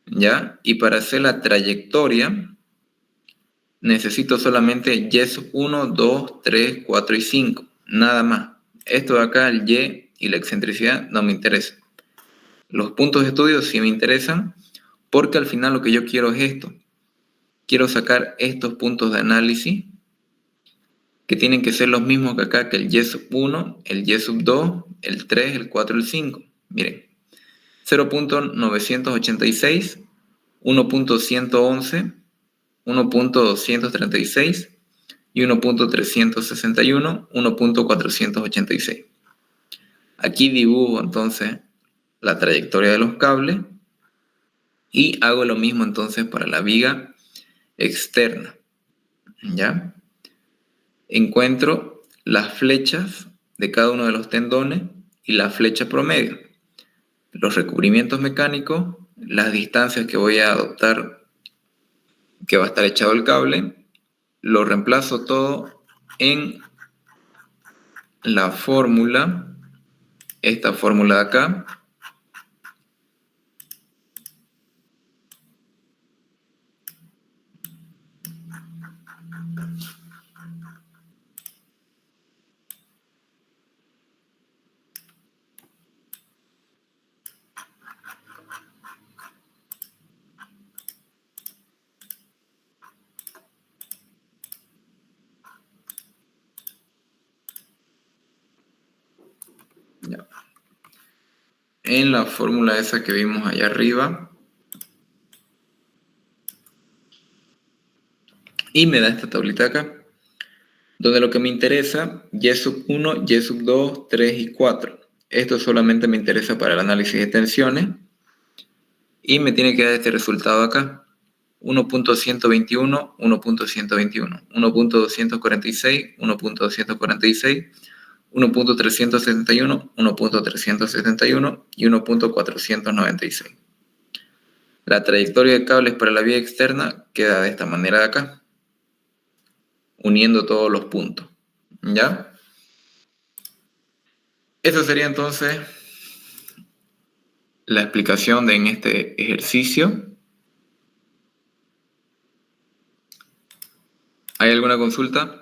¿ya? Y para hacer la trayectoria necesito solamente y sub 1, 2, 3, 4 y 5, nada más. Esto de acá, el y la excentricidad, no me interesa. Los puntos de estudio sí me interesan, porque al final lo que yo quiero es esto. Quiero sacar estos puntos de análisis que tienen que ser los mismos que acá, que el y sub 1, el y sub 2, el 3, el 4, el 5. Miren, 0.986, 1.111, 1.236 y 1.361, 1.486. Aquí dibujo entonces la trayectoria de los cables y hago lo mismo entonces para la viga externa, ¿ya? Encuentro las flechas de cada uno de los tendones y la flecha promedio, los recubrimientos mecánicos, las distancias que voy a adoptar, que va a estar echado el cable, lo reemplazo todo en la fórmula, esta fórmula de acá, ya. En la fórmula esa que vimos allá arriba, y me da esta tablita acá, donde lo que me interesa, y sub 1, y sub 2, 3 y 4. Esto solamente me interesa para el análisis de tensiones. Y me tiene que dar este resultado acá. 1.121, 1.121, 1.246, 1.246, 1.371, 1.371 y 1.496. La trayectoria de cables para la vía externa queda de esta manera de acá, uniendo todos los puntos. ¿Ya? Eso sería entonces la explicación en este ejercicio. ¿Hay alguna consulta?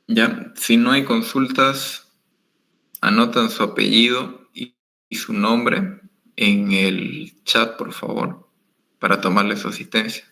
Ya, si no hay consultas, anotan su apellido y su nombre en el chat, por favor, para tomarle su asistencia.